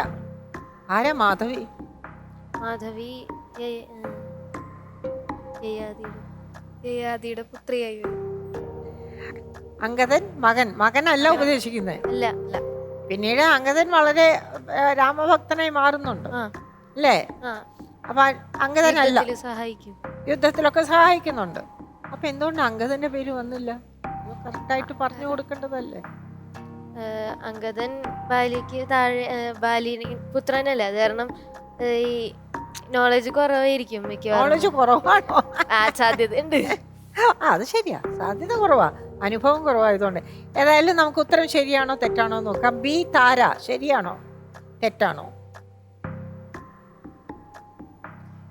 ആരാ മാധവി? മാധവി യയാതിയുടെ പുത്രിയായി. അംഗദൻ മകനല്ല ഉപദേശിക്കുന്നത്. അല്ല. പിന്നീട് അംഗദൻ വളരെ രാമഭക്തനായി മാറുന്നുണ്ട് അല്ലേ? അപ്പൊ അംഗദനല്ല, സഹായിക്കും, യുദ്ധത്തിലൊക്കെ സഹായിക്കുന്നുണ്ട്. അപ്പൊ എന്തുകൊണ്ട് അംഗദന്റെ പേര് വന്നില്ല? കറക്റ്റായിട്ട് പറഞ്ഞു കൊടുക്കേണ്ടതല്ലേ? അംഗദൻ ബാലിക്ക് താഴെ ബാലിന് പുത്രനല്ല, അത് കാരണം ഈ നോളജ് കുറവായിരിക്കും മിക്കവാറും. നോളജ് കുറവാണോ? സാധ്യത ഉണ്ട്. അത് ശരിയാ, സാധ്യത കുറവാ, അനുഭവം കുറവായതുകൊണ്ട്. ഏതായാലും നമുക്ക് ഉത്തരം ശരിയാണോ തെറ്റാണോ നോക്കാം. ബി താര ശരിയാണോ തെറ്റാണോ?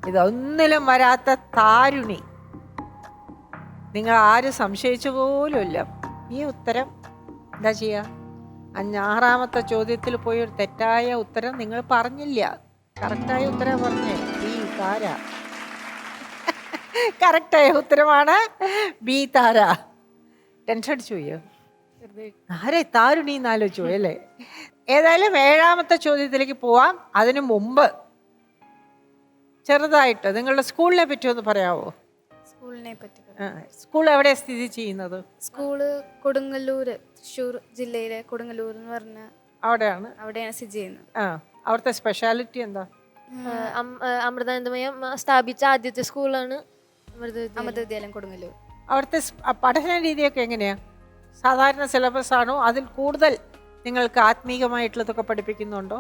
ഇതൊന്നിലും വരാത്ത താരുണി. നിങ്ങൾ ആരും സംശയിച്ചു പോലുമില്ല. ഈ ഉത്തരം എന്താ ചെയ്യുക? 6ാമത്തെ ചോദ്യത്തിൽ പോയി ഒരു തെറ്റായ ഉത്തരം നിങ്ങൾ പറഞ്ഞില്ല. കറക്റ്റായ ഉത്തരം പറഞ്ഞേ ബി താര. കറക്റ്റായ ഉത്തരമാണ് ബി താര. ടെൻഷൻ അടിച്ചു പോയോ? ആരെ താരുണി എന്നാലോചിച്ചു പോയി അല്ലേ? ഏതായാലും 7ാമത്തെ ചോദ്യത്തിലേക്ക് പോവാം. അതിനു മുമ്പ് ചെറുതായിട്ട് നിങ്ങളുടെ സ്കൂളിനെ പറ്റി ഒന്ന് പറയാവോ? സ്കൂളിനെ പറ്റി സ്കൂൾ എവിടെ സ്ഥിതി ചെയ്യുന്നത്? സ്കൂള് കൊടുങ്ങല്ലൂര്, തൃശ്ശൂർ ജില്ലയിലെ കൊടുങ്ങല്ലൂർ എന്ന് പറഞ്ഞ അവിടെയാണ് സ്ഥിതി ചെയ്യുന്നത്. അവിടുത്തെ സ്പെഷ്യാലിറ്റി എന്താ? അമൃതാനന്ദമയം സ്ഥാപിച്ച ആദ്യത്തെ സ്കൂളാണ് അമൃത വിദ്യാലയം കൊടുങ്ങല്ലൂർ. അവിടുത്തെ പഠന രീതിയൊക്കെ എങ്ങനെയാ? സാധാരണ സിലബസ് ആണോ? അതിൽ കൂടുതൽ നിങ്ങൾക്ക് ആത്മീകമായിട്ടുള്ളതൊക്കെ പഠിപ്പിക്കുന്നുണ്ടോ?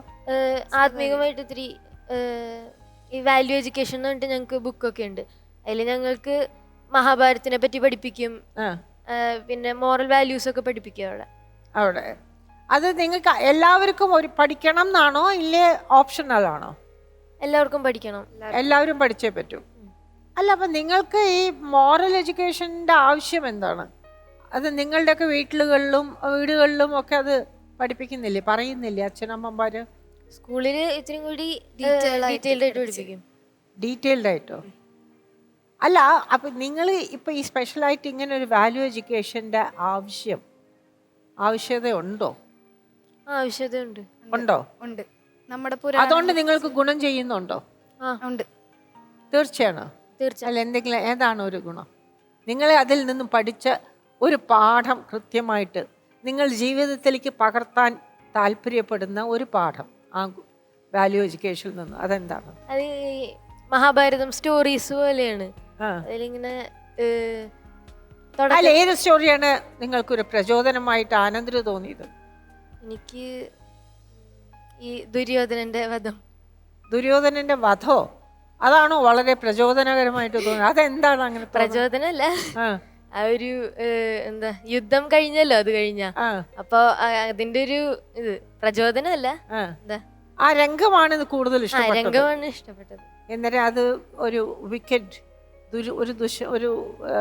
ആത്മീകമായിട്ട് ഇത്തിരി ഈ വാല്യൂ എഡ്യൂക്കേഷൻ എന്ന് പറഞ്ഞിട്ട് ഞങ്ങൾക്ക് ബുക്കൊക്കെ ഉണ്ട്. അതിൽ ഞങ്ങൾക്ക് മഹാഭാരതത്തിനെ പറ്റി പഠിപ്പിക്കും, ആ പിന്നെ മോറൽ വാല്യൂസ് ഒക്കെ പഠിപ്പിക്കും അവിടെ. അവിടെ അത് നിങ്ങൾക്ക് എല്ലാവർക്കും ഒരു പഠിക്കണം എന്നാണോ ഇല്ലേ ഓപ്ഷണൽ ആണോ? എല്ലാവർക്കും പഠിക്കണം. എല്ലാവരും പഠിച്ചേ പറ്റൂ. അല്ല, അപ്പം നിങ്ങൾക്ക് ഈ മോറൽ എഡ്യൂക്കേഷൻ്റെ ആവശ്യം എന്താണ്? അത് നിങ്ങളുടെയൊക്കെ വീടുകളിലും ഒക്കെ അത് പഠിപ്പിക്കുന്നില്ലേ, പറയുന്നില്ലേ അച്ഛനമ്മമാർ? സ്കൂളിൽ ഇത്തിരി കൂടി Detailed ആയിട്ട് ഡീറ്റെയിൽഡ് ആയിട്ട് പഠിപ്പിക്കും. ഡീറ്റെയിൽഡ് ആയിട്ടോ? അല്ല, അപ്പം നിങ്ങൾ ഇപ്പം ഈ സ്പെഷ്യലായിട്ട് ഇങ്ങനെ ഒരു വാല്യൂ എഡ്യൂക്കേഷൻ്റെ ആവശ്യത ഉണ്ടോ? ആവശ്യതയുണ്ട്. ഉണ്ടോ? ഉണ്ട്. നമ്മുടെ പുരാണം അതുകൊണ്ട് നിങ്ങൾക്ക് ഗുണം ചെയ്യുന്നുണ്ടോ? ഉണ്ട്. തീർച്ചയാണോ? തീർച്ചയായും. അല്ല, എന്തെങ്കിലും ഏതാണ് ഒരു ഗുണം? നിങ്ങൾ അതിൽ നിന്നും പഠിച്ച ഒരു പാഠം കൃത്യമായിട്ട് നിങ്ങൾ ജീവിതത്തിലേക്ക് പകർത്താൻ താല്പര്യപ്പെടുന്ന ഒരു പാഠം ആ വാല്യൂ എഡ്യൂക്കേഷനിൽ നിന്ന് അതെന്താണ്? അത് ഈ മഹാഭാരതം സ്റ്റോറീസ് പോലെയാണ്. ആ അതിലിങ്ങനെ അല്ല, ഏത് സ്റ്റോറിയാണ് നിങ്ങൾക്കൊരു പ്രചോദനമായിട്ട് ആനന്ദിന് തോന്നിയത്? എനിക്ക് ഈ ദുര്യോധനന്റെ വധം. ദുര്യോധനന്റെ വധോ? അതാണോ വളരെ പ്രചോദനകരമായിട്ട് തോന്നുന്നത്? അതെന്താണ് അങ്ങനെ പ്രചോദനല്ല, ആ ആ ഒരു എന്താ യുദ്ധം കഴിഞ്ഞല്ലോ, അത് കഴിഞ്ഞ ആ അപ്പൊ അതിന്റെ ഒരു ഇത് പ്രചോദനമല്ല, ആ എന്താ ആ രംഗമാണ് ഇത് കൂടുതൽ ആ ഇഷ്ടപ്പെട്ടത്. രംഗമാണ് ഇഷ്ടപ്പെട്ടത്. എന്നിട്ട് അത് ഒരു വിക്കറ്റ് ഒരു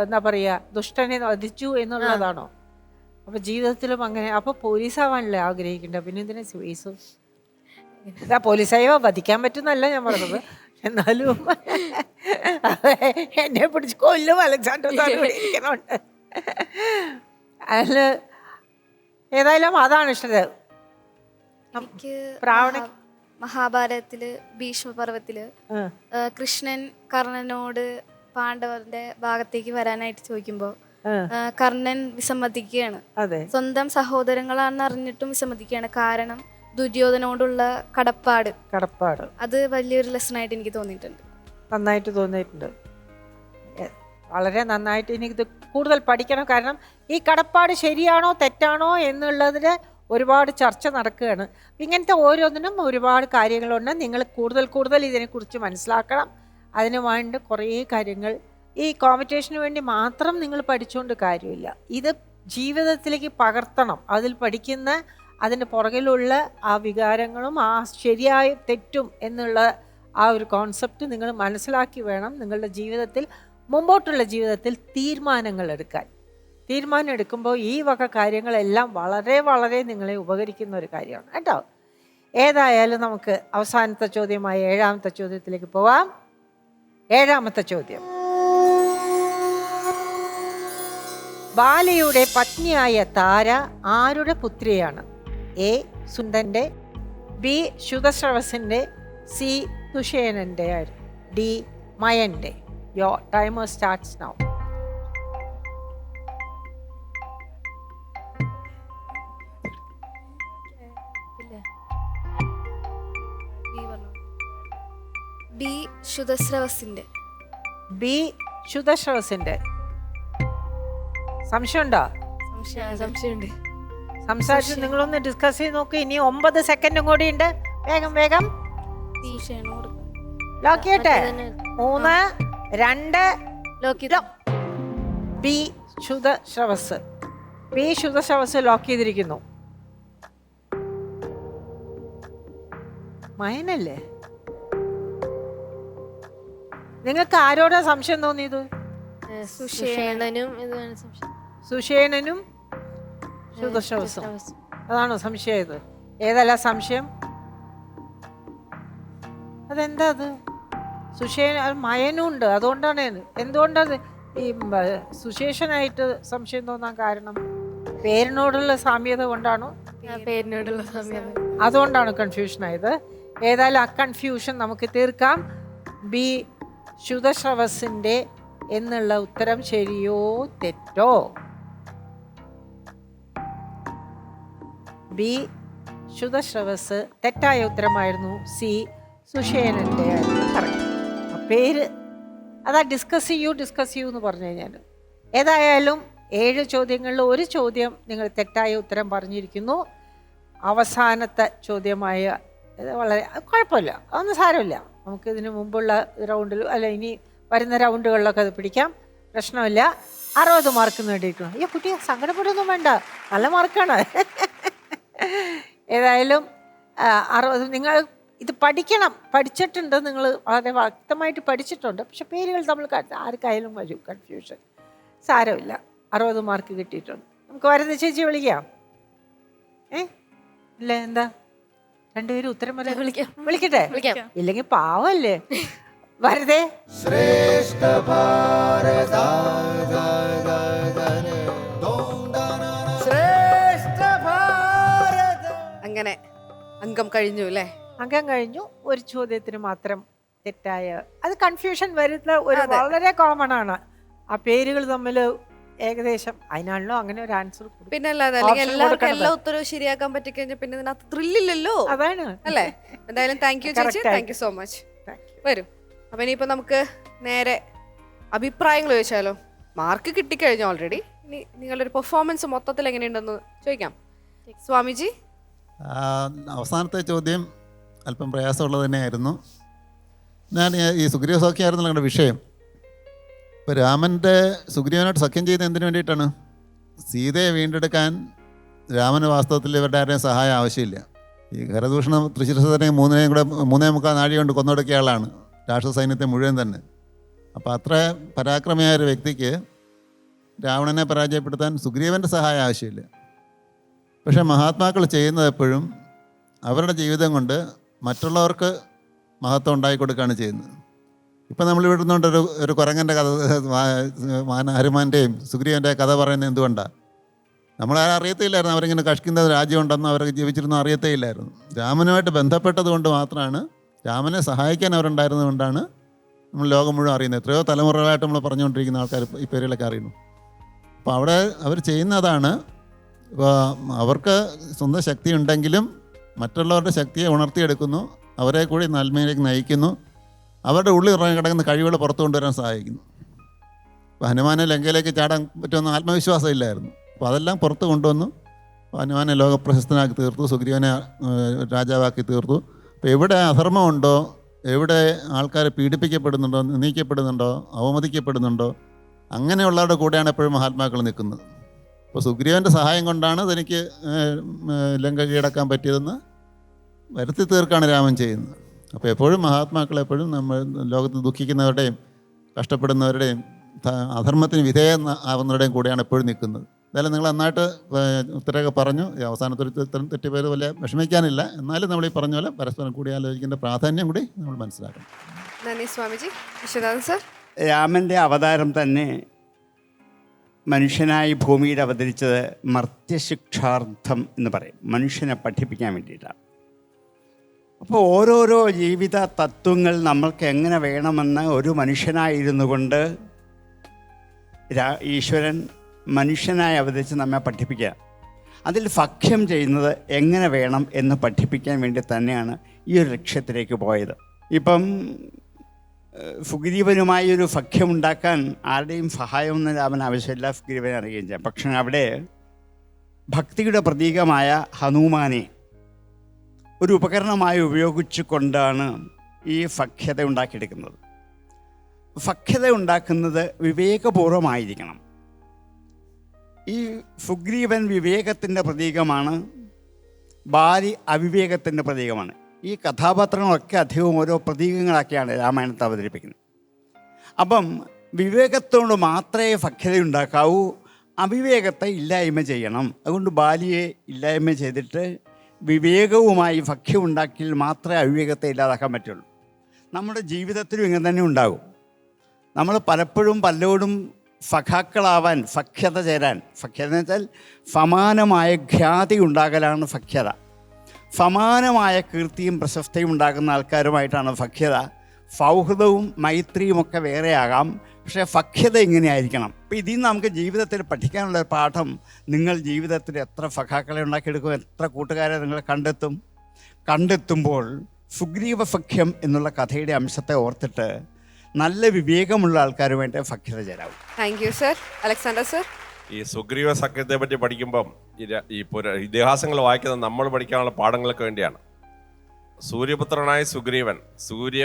എന്താ പറയുക ദുഷ്ടനെ വധിച്ചു എന്നുള്ളതാണോ? അപ്പൊ ജീവിതത്തിലും അങ്ങനെ അപ്പൊ പോലീസാവാനല്ലേ ആഗ്രഹിക്കണ്ട, പിന്നെ എന്തിനാ പോലീസ്? പോലീസായോ വധിക്കാൻ പറ്റുന്നല്ല ഞാൻ പറഞ്ഞത്, എന്നാലും എന്നെ പിടിച്ച് കൊല്ലും അലക്സാണ്ടർ ഇരിക്കണുണ്ട്. അതില് ഏതായാലും അതാണ് ഇഷ്ടത്. എനിക്ക് പ്രാവണ മഹാഭാരതത്തില് ഭീഷ്മപർവത്തില് കൃഷ്ണൻ കർണനോട് പാണ്ഡവന്റെ ഭാഗത്തേക്ക് വരാനായിട്ട് ചോദിക്കുമ്പോൾ കർണൻ വിസമ്മതിക്കുകയാണ്. അതെ, സ്വന്തം സഹോദരങ്ങളാണെന്ന് അറിഞ്ഞിട്ടും വിസമ്മതിക്കുകയാണ്. കാരണം ദുര്യോധനോടുള്ള കടപ്പാട്. അത് വലിയൊരു ലെസൺ ആയിട്ട് എനിക്ക് തോന്നിയിട്ടുണ്ട്. നന്നായിട്ട് തോന്നിയിട്ടുണ്ട്. വളരെ നന്നായിട്ട്. എനിക്കിത് കൂടുതൽ പഠിക്കണം. കാരണം ഈ കടപ്പാട് ശരിയാണോ തെറ്റാണോ എന്നുള്ളതിന് ഒരുപാട് ചർച്ച നടക്കുകയാണ്. ഇങ്ങനത്തെ ഓരോന്നിനും ഒരുപാട് കാര്യങ്ങളുണ്ട്. നിങ്ങൾ കൂടുതൽ ഇതിനെക്കുറിച്ച് മനസ്സിലാക്കണം. അതിന് വേണ്ട കുറേ കാര്യങ്ങൾ ഈ കോമ്പറ്റീഷന് വേണ്ടി മാത്രം നിങ്ങൾ പഠിച്ചുകൊണ്ട് കാര്യമില്ല. ഇത് ജീവിതത്തിലേക്ക് പകർത്തണം. അതിൽ പഠിക്കുന്ന അതിൻ്റെ പുറകിലുള്ള ആ വികാരങ്ങളും ആ ശരിയായ തെറ്റും എന്നുള്ള ആ ഒരു കോൺസെപ്റ്റ് നിങ്ങൾ മനസ്സിലാക്കി വേണം നിങ്ങളുടെ ജീവിതത്തിൽ മുമ്പോട്ടുള്ള ജീവിതത്തിൽ തീരുമാനങ്ങൾ എടുക്കാൻ. തീരുമാനം എടുക്കുമ്പോൾ ഈ വക കാര്യങ്ങളെല്ലാം വളരെ നിങ്ങളെ ഉപകരിക്കുന്ന ഒരു കാര്യമാണ് കേട്ടോ. ഏതായാലും നമുക്ക് അവസാനത്തെ ചോദ്യമായ 7ാമത്തെ ചോദ്യത്തിലേക്ക് പോവാം. 7ാമത്തെ ചോദ്യം, ബാലിയുടെ പത്നിയായ താര ആരുടെ പുത്രിയാണ്? എ സുന്ദന്റെ, ബി ശുതശ്രവസിന്റെ, സി തുഷേനന്റെ, ഡി മയന്റെ. Your timer starts now. B ശുതശ്രവസിന്റെ. ബി ശുതശ്രവസിന്റെ. സംശയമുണ്ടോ? സംശയമുണ്ട്. സംസാരിച്ച് നിങ്ങളൊന്ന് ഡിസ്കസ് ചെയ്ത് നോക്ക്. ഇനി 9 സെക്കൻഡും കൂടി ഉണ്ട്. വേഗം ലോക്ക് ചെയ്യട്ടെ. 3, 2 ബി ശുതശ്രവസ്. ബി ശുതശ്രവസ് ലോക്ക് ചെയ്തിരിക്കുന്നു. മയനല്ലേ? നിങ്ങൾക്ക് ആരോടാ സംശയം തോന്നിയത്? സുഷേണനും ഇതാണ് സംശയം. സുഷേണനും ശുതശ്രവസും. അതാണോ സംശയത്? ഏതല്ല സംശയം? അതെന്താ അത്? മയനും ഉണ്ട്, അതുകൊണ്ടാണ്. എന്തുകൊണ്ടത് ഈ സുശേഷനായിട്ട് സംശയം തോന്നാൻ കാരണം? പേരിനോടുള്ള സാമ്യത കൊണ്ടാണോ? പേരിനോടുള്ള സാമ്യത. അതുകൊണ്ടാണ് കൺഫ്യൂഷൻ ആയത്. ഏതായാലും ആ കൺഫ്യൂഷൻ നമുക്ക് തീർക്കാം. ബി ശുതശ്രവസിന്റെ എന്നുള്ള ഉത്തരം ശരിയോ തെറ്റോ? ബി ശുതശ്രവസ് തെറ്റായ ഉത്തരമായിരുന്നു. സി സുഷേനന്റെ ആയിരുന്നു കറക്റ്റ്. പേര് അതാ ഡിസ്കസ് ചെയ്യൂ എന്ന് പറഞ്ഞു കഴിഞ്ഞാൽ. ഏതായാലും 7 ചോദ്യങ്ങളിൽ 1 ചോദ്യം നിങ്ങൾ തെറ്റായ ഉത്തരം പറഞ്ഞിരിക്കുന്നു. അവസാനത്തെ ചോദ്യമായ വളരെ കുഴപ്പമില്ല, അതൊന്നും സാരമില്ല. നമുക്ക് ഇതിന് മുമ്പുള്ള റൗണ്ടിൽ അല്ല ഇനി വരുന്ന റൗണ്ടുകളിലൊക്കെ അത് പിടിക്കാം, പ്രശ്നമില്ല. 60 മാർക്ക് നേടിയിരിക്കണം. അയ്യോ കുട്ടി സങ്കടപ്പെടുകയൊന്നും വേണ്ട, നല്ല മാർക്കാണ്. ഏതായാലും 60 നിങ്ങൾ ഇത് പഠിക്കണം, പഠിച്ചിട്ടുണ്ട്, നിങ്ങൾ വളരെ വ്യക്തമായിട്ട് പഠിച്ചിട്ടുണ്ട്. പക്ഷെ പേരുകൾ നമ്മൾ ആർക്കായാലും വരും കൺഫ്യൂഷൻ. സാരമില്ല, 60 മാർക്ക് കിട്ടിയിട്ടുണ്ട്. നമുക്ക് വരുന്ന ചേച്ചി വിളിക്കാം. ഇല്ല എന്താ രണ്ടുപേരും ഉത്തരം പറയാൻ വിളിക്കാം. വിളിക്കട്ടെ? വിളിക്കാം. ഇല്ലെങ്കിൽ പാവല്ലേ വരതേ. അങ്ങനെ അംഗം കഴിഞ്ഞു അല്ലേ? അംഗം കഴിഞ്ഞു. ഒരു ചോദ്യത്തിന് മാത്രം തെറ്റായ, അത് കൺഫ്യൂഷൻ വരുന്ന ഒരു വളരെ കോമൺ ആണ്. ആ പേരുകൾ തമ്മിൽ ഏകദേശം, അതിനാണല്ലോ അങ്ങനെ ഒരു ആൻസർ. പിന്നെ അല്ലാതെ അല്ലെങ്കിൽ എല്ലാവർക്കും എല്ലാ ഉത്തരവും ശരിയാക്കാൻ പറ്റിക്കഴിഞ്ഞാൽ പിന്നെ ഇതിനകത്ത് ത്രില്ലില്ലല്ലോ, അതാണ് അല്ലേ? എന്തായാലും താങ്ക് യു ചേച്ചി, താങ്ക് യു സോ മച്ച്. വരും. അപ്പൊ ഇനിയിപ്പോ നമുക്ക് നേരെ അഭിപ്രായങ്ങൾ ചോദിച്ചാലോ? മാർക്ക് കിട്ടിക്കഴിഞ്ഞു ഓൾറെഡി. ഇനി നിങ്ങളുടെ ഒരു പെർഫോമൻസ് മൊത്തത്തിൽ എങ്ങനെയുണ്ടെന്ന് ചോദിക്കാം. സ്വാമിജി, അവസാനത്തെ ചോദ്യം അല്പം പ്രയാസമുള്ളത് തന്നെയായിരുന്നു. ഞാൻ ഈ സുഗ്രീവ സഖ്യമായിരുന്നു ഞങ്ങളുടെ വിഷയം. ഇപ്പോൾ രാമൻ്റെ സുഗ്രീവനായിട്ട് സഖ്യം ചെയ്ത് എന്തിനു വേണ്ടിയിട്ടാണ്? സീതയെ വീണ്ടെടുക്കാൻ രാമന് വാസ്തവത്തിൽ ഇവരുടെ ആരുടെയും സഹായം ആവശ്യമില്ല. ഈ ഖരദൂഷണം തൃശ്ശിരസനെ 3.25 നാഴി കൊണ്ട് കൊന്നൊടുക്കിയ ആളാണ് രാക്ഷസ സൈന്യത്തെ മുഴുവൻ തന്നെ. അപ്പോൾ അത്ര പരാക്രമിയായ ഒരു വ്യക്തിക്ക് രാവണനെ പരാജയപ്പെടുത്താൻ സുഗ്രീവൻ്റെ സഹായം ആവശ്യമില്ല. പക്ഷേ മഹാത്മാക്കൾ ചെയ്യുന്നത് എപ്പോഴും അവരുടെ ജീവിതം കൊണ്ട് മറ്റുള്ളവർക്ക് മഹത്വം ഉണ്ടായിക്കൊടുക്കുകയാണ് ചെയ്യുന്നത്. ഇപ്പം നമ്മൾ ഇവിടുന്നുകൊണ്ട് ഒരു കുരങ്ങൻ്റെ കഥ, ഹനുമാൻ്റെയും സുഗ്രീവൻ്റെ കഥ പറയുന്നത് എന്തുകൊണ്ടാണ്? നമ്മളാരും അറിയത്തില്ലായിരുന്നു അവരിങ്ങനെ കഷ്കിന്ന രാജ്യമുണ്ടെന്ന് അവർക്ക് ജീവിച്ചിരുന്ന അറിയത്തേ ഇല്ലായിരുന്നു. രാമനുമായിട്ട് ബന്ധപ്പെട്ടത് കൊണ്ട് മാത്രമാണ്, രാമനെ സഹായിക്കാൻ അവരുണ്ടായിരുന്നത് കൊണ്ടാണ് നമ്മൾ ലോകം മുഴുവൻ അറിയുന്നത്. എത്രയോ തലമുറകളായിട്ട് നമ്മൾ പറഞ്ഞുകൊണ്ടിരിക്കുന്ന ആൾക്കാർ ഈ പേരുകളൊക്കെ അറിയുന്നു. അപ്പോൾ അവിടെ അവർ ചെയ്യുന്നതാണ്, ഇപ്പോൾ അവർക്ക് സ്വന്തം ശക്തി ഉണ്ടെങ്കിലും മറ്റുള്ളവരുടെ ശക്തിയെ ഉണർത്തിയെടുക്കുന്നു, അവരെ കൂടി നന്മയിലേക്ക് നയിക്കുന്നു, അവരുടെ ഉള്ളിൽ ഇറങ്ങി കിടക്കുന്ന കഴിവുകൾ പുറത്തു കൊണ്ടുവരാൻ സഹായിക്കുന്നു. ഇപ്പോൾ ഹനുമാനെ ലങ്കയിലേക്ക് ചാടാൻ പറ്റുമെന്ന് ആത്മവിശ്വാസം ഇല്ലായിരുന്നു. അപ്പോൾ അതെല്ലാം പുറത്ത് കൊണ്ടുവന്നു. ഹനുമാനെ ലോകപ്രശസ്തനാക്കി തീർത്തു, സുഗ്രീവനെ രാജാവാക്കി തീർത്തു. അപ്പോൾ എവിടെ അധർമ്മമുണ്ടോ, എവിടെ ആൾക്കാർ പീഡിപ്പിക്കപ്പെടുന്നുണ്ടോ, നീക്കപ്പെടുന്നുണ്ടോ, അവമതിക്കപ്പെടുന്നുണ്ടോ, അങ്ങനെയുള്ളവരുടെ കൂടെയാണ് എപ്പോഴും മഹാത്മാക്കൾ നിൽക്കുന്നത്. അപ്പോൾ സുഗ്രീവൻ്റെ സഹായം കൊണ്ടാണ് തനിക്ക് ലങ്ക കീഴടക്കാൻ പറ്റിയതെന്ന് വരുത്തി തീർക്കാണ് രാമൻ ചെയ്യുന്നത്. അപ്പോൾ എപ്പോഴും മഹാത്മാക്കൾ എപ്പോഴും നമ്മൾ ലോകത്ത് ദുഃഖിക്കുന്നവരുടെയും കഷ്ടപ്പെടുന്നവരുടെയും അധർമ്മത്തിന് വിധേയം ആവുന്നവരുടെയും കൂടെയാണ് എപ്പോഴും നിൽക്കുന്നത്. എന്തായാലും നിങ്ങൾ നന്നായിട്ട് ഉത്തരമൊക്കെ പറഞ്ഞു. ഈ അവസാനത്തെ ഒരു ഉത്തരം തെറ്റിപ്പോയത് വലിയ വിഷമിക്കാനില്ല. എന്നാലും നമ്മൾ ഈ പറഞ്ഞ പോലെ പരസ്പരം കൂടിയാലോചിക്കേണ്ട പ്രാധാന്യം കൂടി നമ്മൾ മനസ്സിലാക്കണം. നന്ദി സ്വാമിജി. വിശ്വനാഥൻ സർ, രാമൻ്റെ അവതാരം തന്നെ മനുഷ്യനായി ഭൂമിയിൽ അവതരിച്ചത് മർത്യശിക്ഷാർത്ഥം എന്ന് പറയും, മനുഷ്യനെ പഠിപ്പിക്കാൻ വേണ്ടിയിട്ടാണ്. അപ്പോൾ ഓരോരോ ജീവിത തത്വങ്ങൾ നമ്മൾക്ക് എങ്ങനെ വേണമെന്ന് ഒരു മനുഷ്യനായിരുന്നു കൊണ്ട് ഈശ്വരൻ മനുഷ്യനായി അവതരിച്ച് നമ്മെ പഠിപ്പിക്കുക. അതിൽ ഭക്ഷ്യം ചെയ്യുന്നത് എങ്ങനെ വേണം എന്ന് പഠിപ്പിക്കാൻ വേണ്ടി തന്നെയാണ് ഈ ഒരു ലക്ഷ്യത്തിലേക്ക് പോയത്. ഇപ്പം സുഗ്രീവനുമായി ഒരു ഭക്ഷ്യമുണ്ടാക്കാൻ ആരുടെയും സഹായമൊന്നും രാമൻ ആവശ്യമില്ല, സുഗ്രീവനെ അറിയുകയും ചെയ്യാം. പക്ഷേ അവിടെ ഭക്തിയുടെ പ്രതീകമായ ഹനുമാനെ ഒരു ഉപകരണമായി ഉപയോഗിച്ചു കൊണ്ടാണ് ഈ ഭക്ഷ്യത ഉണ്ടാക്കിയെടുക്കുന്നത്. ഭക്ഷ്യത ഉണ്ടാക്കുന്നത് വിവേകപൂർവമായിരിക്കണം. ഈ സുഗ്രീവൻ വിവേകത്തിൻ്റെ പ്രതീകമാണ്, ബാലി അവിവേകത്തിൻ്റെ പ്രതീകമാണ്. ഈ കഥാപാത്രങ്ങളൊക്കെ അധികവും ഓരോ പ്രതീകങ്ങളാക്കിയാണ് രാമായണത്തെ അവതരിപ്പിക്കുന്നത്. അപ്പം വിവേകത്തോട് മാത്രമേ ഭക്ഷ്യത ഉണ്ടാക്കാവൂ, അവിവേകത്തെ ഇല്ലായ്മ ചെയ്യണം. അതുകൊണ്ട് ബാലിയെ ഇല്ലായ്മ ചെയ്തിട്ട് വിവേകവുമായി ഭക്ഷ്യം ഉണ്ടാക്കിയാൽ മാത്രമേ അവിവേകത്തെ ഇല്ലാതാക്കാൻ പറ്റുള്ളൂ. നമ്മുടെ ജീവിതത്തിലും ഇങ്ങനെ തന്നെ ഉണ്ടാകും. നമ്മൾ പലപ്പോഴും പലരോടും സഖാക്കളാവാൻ, ഭക്ഷ്യത ചേരാൻ, ഭക്ഷ്യത എന്ന് വെച്ചാൽ സമാനമായ ഖ്യാതി ഉണ്ടാകലാണ് ഭക്ഷ്യത. സമാനമായ കീർത്തിയും പ്രശസ്തിയും ഉണ്ടാക്കുന്ന ആൾക്കാരുമായിട്ടാണ് ഭക്ഷ്യത. സൗഹൃദവും മൈത്രിയുമൊക്കെ വേറെയാകാം, പക്ഷേ ഭക്ഷ്യത ഇങ്ങനെയായിരിക്കണം. അപ്പോൾ ഇതിൽ നിന്ന് നമുക്ക് ജീവിതത്തിൽ പഠിക്കാനുള്ള ഒരു പാഠം, നിങ്ങൾ ജീവിതത്തിൽ എത്ര സഖാക്കളെ ഉണ്ടാക്കിയെടുക്കും, എത്ര കൂട്ടുകാരെ നിങ്ങൾ കണ്ടെത്തുമ്പോൾ സുഗ്രീവ സഖ്യം എന്നുള്ള കഥയുടെ അംശത്തെ ഓർത്തിട്ട് നല്ല വിവേകമുള്ള ആൾക്കാരുമായിട്ട് ഭക്ഷ്യത ചേരാവും. Thank you sir. Alexander sir, ഈ സുഗ്രീവ സഖ്യത്തെ പറ്റി പഠിക്കുമ്പം ഈ ഇതിഹാസങ്ങൾ വായിക്കുന്നത് നമ്മൾ പഠിക്കാനുള്ള പാഠങ്ങൾക്ക് വേണ്ടിയാണ്. സൂര്യപുത്രനായ സുഗ്രീവൻ, സൂര്യ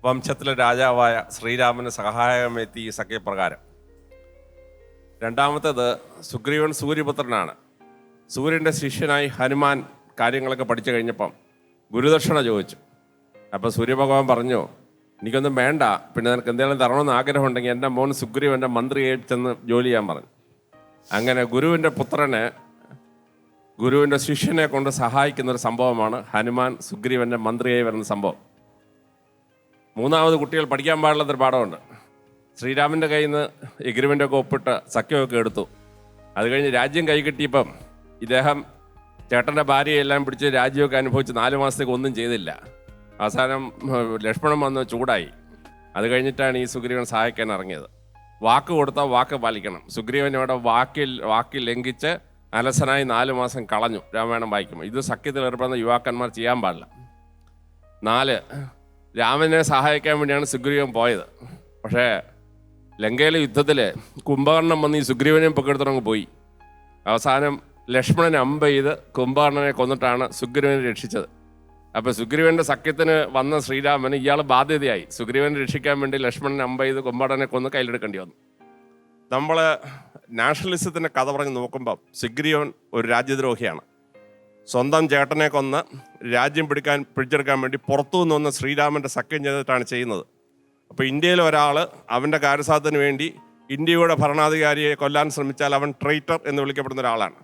വംശത്തിലെ രാജാവായ ശ്രീരാമന് സഹായമെത്തി ഈ സഖ്യപ്രകാരം. രണ്ടാമത്തേത് സുഗ്രീവൻ സൂര്യപുത്രനാണ്. സൂര്യൻ്റെ ശിഷ്യനായി ഹനുമാൻ കാര്യങ്ങളൊക്കെ പഠിച്ചു കഴിഞ്ഞപ്പം ഗുരുദക്ഷിണ ചോദിച്ചു. അപ്പോൾ സൂര്യഭഗവാൻ പറഞ്ഞു, എനിക്കൊന്നും വേണ്ട, പിന്നെ നിനക്ക് എന്തെങ്കിലും തരണമെന്ന് ആഗ്രഹമുണ്ടെങ്കിൽ എൻ്റെ മോൻ സുഗ്രീവൻ്റെ മന്ത്രിയായി ചെന്ന് ജോലി ചെയ്യാൻ പറഞ്ഞു. അങ്ങനെ ഗുരുവിൻ്റെ പുത്രനെ ഗുരുവിൻ്റെ ശിഷ്യനെ കൊണ്ട് സഹായിക്കുന്നൊരു സംഭവമാണ് ഹനുമാൻ സുഗ്രീവൻ്റെ മന്ത്രിയായി വരുന്ന സംഭവം. മൂന്നാമത് കുട്ടികൾ പഠിക്കാൻ പാടില്ലാത്തൊരു പാഠമുണ്ട്. ശ്രീരാമൻ്റെ കയ്യിൽ നിന്ന് എഗ്രിമെൻ്റ് ഒക്കെ ഒപ്പിട്ട് സഖ്യമൊക്കെ എടുത്തു. അത് കഴിഞ്ഞ് രാജ്യം കൈ കിട്ടിയപ്പം ഇദ്ദേഹം ചേട്ടൻ്റെ ഭാര്യയെല്ലാം പിടിച്ച് രാജ്യമൊക്കെ അനുഭവിച്ച് 4 മാസത്തേക്ക് ഒന്നും ചെയ്തില്ല. അവസാനം ലക്ഷ്മണൻ വന്ന് ചൂടായി. അത് കഴിഞ്ഞിട്ടാണ് ഈ സുഗ്രീവൻ സഹായിക്കാൻ ഇറങ്ങിയത്. വാക്ക് കൊടുത്താൽ വാക്ക് പാലിക്കണം. സുഗ്രീവൻ ഇവിടെ വാക്കിൽ ലംഘിച്ച് അലസനായി 4 മാസം കളഞ്ഞു. രാമായണം വായിക്കുമ്പോൾ ഇത് സഖ്യത്തിൽ ഏർപ്പെടുന്ന യുവാക്കന്മാർ ചെയ്യാൻ പാടില്ല. 4, രാമനെ സഹായിക്കാൻ വേണ്ടിയാണ് സുഗ്രീവൻ പോയത്. പക്ഷേ ലങ്കയിലെ യുദ്ധത്തിൽ കുംഭകർണം വന്ന് ഈ സുഗ്രീവനെയും പൊക്കെടുത്തോങ്ങ് പോയി. അവസാനം ലക്ഷ്മണൻ അമ്പ് ചെയ്ത് കുംഭകർണനെ കൊന്നിട്ടാണ് സുഗ്രീവനെ രക്ഷിച്ചത്. അപ്പോൾ സുഗ്രീവൻ്റെ സഖ്യത്തിന് വന്ന ശ്രീരാമന് ഇയാൾ ബാധ്യതയായി. സുഗ്രീവനെ രക്ഷിക്കാൻ വേണ്ടി ലക്ഷ്മണൻ അമ്പ് ചെയ്ത് കുംഭകർണനെ കൊന്ന് കയ്യിലെടുക്കേണ്ടി വന്നു. നമ്മൾ നാഷണലിസത്തിൻ്റെ കഥ പറഞ്ഞ് നോക്കുമ്പം സുഗ്രീവൻ ഒരു രാജ്യദ്രോഹിയാണ്. സ്വന്തം ചേട്ടനെ കൊന്ന് രാജ്യം പിടിച്ചെടുക്കാൻ വേണ്ടി പുറത്തു നിന്ന് വന്ന ശ്രീരാമൻ്റെ സഖ്യം ചെയ്തിട്ടാണ് ചെയ്യുന്നത്. അപ്പോൾ ഇന്ത്യയിലെ ഒരാൾ അവൻ്റെ കാര്യസാധത്തിന് വേണ്ടി ഇന്ത്യയുടെ ഭരണാധികാരിയെ കൊല്ലാൻ ശ്രമിച്ചാൽ അവൻ ട്രൈറ്റർ എന്ന് വിളിക്കപ്പെടുന്ന ഒരാളാണ്.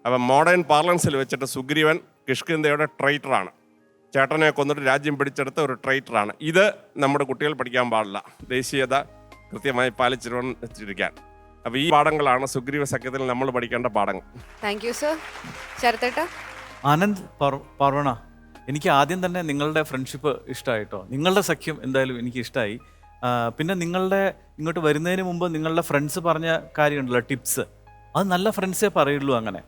അപ്പം മോഡേൺ പാർലൻസിൽ വെച്ചിട്ട് സുഗ്രീവൻ കിഷ്കിന്ധയുടെ ട്രൈറ്ററാണ്. ചേട്ടനെ കൊന്നിട്ട് രാജ്യം പിടിച്ചെടുത്ത ഒരു ട്രൈറ്ററാണ്. ഇത് നമ്മുടെ കുട്ടികൾ പഠിക്കാൻ പാടില്ല, ദേശീയത കൃത്യമായി പാലിച്ചിരിക്കാൻ. അപ്പോൾ ഈ പാഠങ്ങളാണ് സുഗ്രീവ സഖ്യത്തിൽ നമ്മൾ പഠിക്കേണ്ട പാഠങ്ങൾ. Thank you sir. ശരത്തേട്ടാ. ആനന്ദ് പാർവണ, എനിക്ക് ആദ്യം തന്നെ നിങ്ങളുടെ ഫ്രണ്ട്ഷിപ്പ് ഇഷ്ടമായിട്ടോ. നിങ്ങളുടെ സഖ്യം എന്തായാലും എനിക്ക് ഇഷ്ടമായി. പിന്നെ നിങ്ങളുടെ ഇങ്ങോട്ട് വരുന്നതിന് മുമ്പ് നിങ്ങളുടെ ഫ്രണ്ട്സ് പറഞ്ഞ കാര്യമുണ്ടല്ലോ, ടിപ്സ്, അത് നല്ല ഫ്രണ്ട്സേ പറയുള്ളൂ. അങ്ങനെ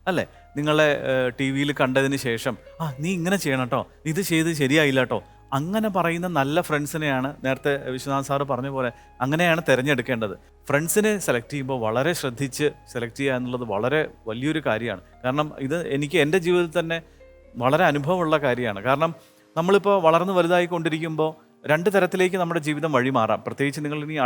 അല്ലേ? നിങ്ങളെ ടി വിയിൽ കണ്ടതിന് ശേഷം നീ ഇങ്ങനെ ചെയ്യണം കേട്ടോ, ഇത് ചെയ്ത് ശരിയായില്ല കേട്ടോ, അങ്ങനെ പറയുന്ന നല്ല ഫ്രണ്ട്സിനെയാണ്, നേരത്തെ വിശ്വനാഥ് സാറ് പറഞ്ഞ പോലെ അങ്ങനെയാണ് തിരഞ്ഞെടുക്കേണ്ടത്. ഫ്രണ്ട്സിനെ സെലക്ട് ചെയ്യുമ്പോൾ വളരെ ശ്രദ്ധിച്ച് സെലക്ട് ചെയ്യുക എന്നുള്ളത് വളരെ വലിയൊരു കാര്യമാണ്. കാരണം ഇത് എനിക്ക് എൻ്റെ ജീവിതത്തിൽ തന്നെ വളരെ അനുഭവമുള്ള കാര്യമാണ്. കാരണം നമ്മളിപ്പോൾ വളർന്ന് വലുതായിക്കൊണ്ടിരിക്കുമ്പോൾ 2 തരത്തിലേക്ക് നമ്മുടെ ജീവിതം വഴി മാറാം. പ്രത്യേകിച്ച് നിങ്ങൾ ഇനി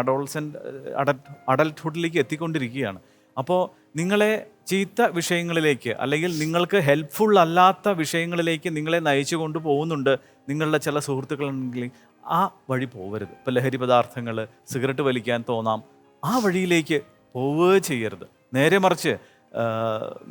അഡൽട്ട്ഹുഡിലേക്ക് എത്തിക്കൊണ്ടിരിക്കുകയാണ്. അപ്പോൾ നിങ്ങളെ ചീത്ത വിഷയങ്ങളിലേക്ക് അല്ലെങ്കിൽ നിങ്ങൾക്ക് ഹെൽപ്ഫുൾ അല്ലാത്ത വിഷയങ്ങളിലേക്ക് നിങ്ങളെ നയിച്ചു കൊണ്ട് പോകുന്നുണ്ട് നിങ്ങളുടെ ചില സുഹൃത്തുക്കളുണ്ടെങ്കിൽ ആ വഴി പോകരുത്. ഇപ്പോൾ ലഹരി പദാർത്ഥങ്ങൾ, സിഗരറ്റ് വലിക്കാൻ തോന്നാം, ആ വഴിയിലേക്ക് പോവുകയോ ചെയ്യരുത്. നേരെ മറിച്ച്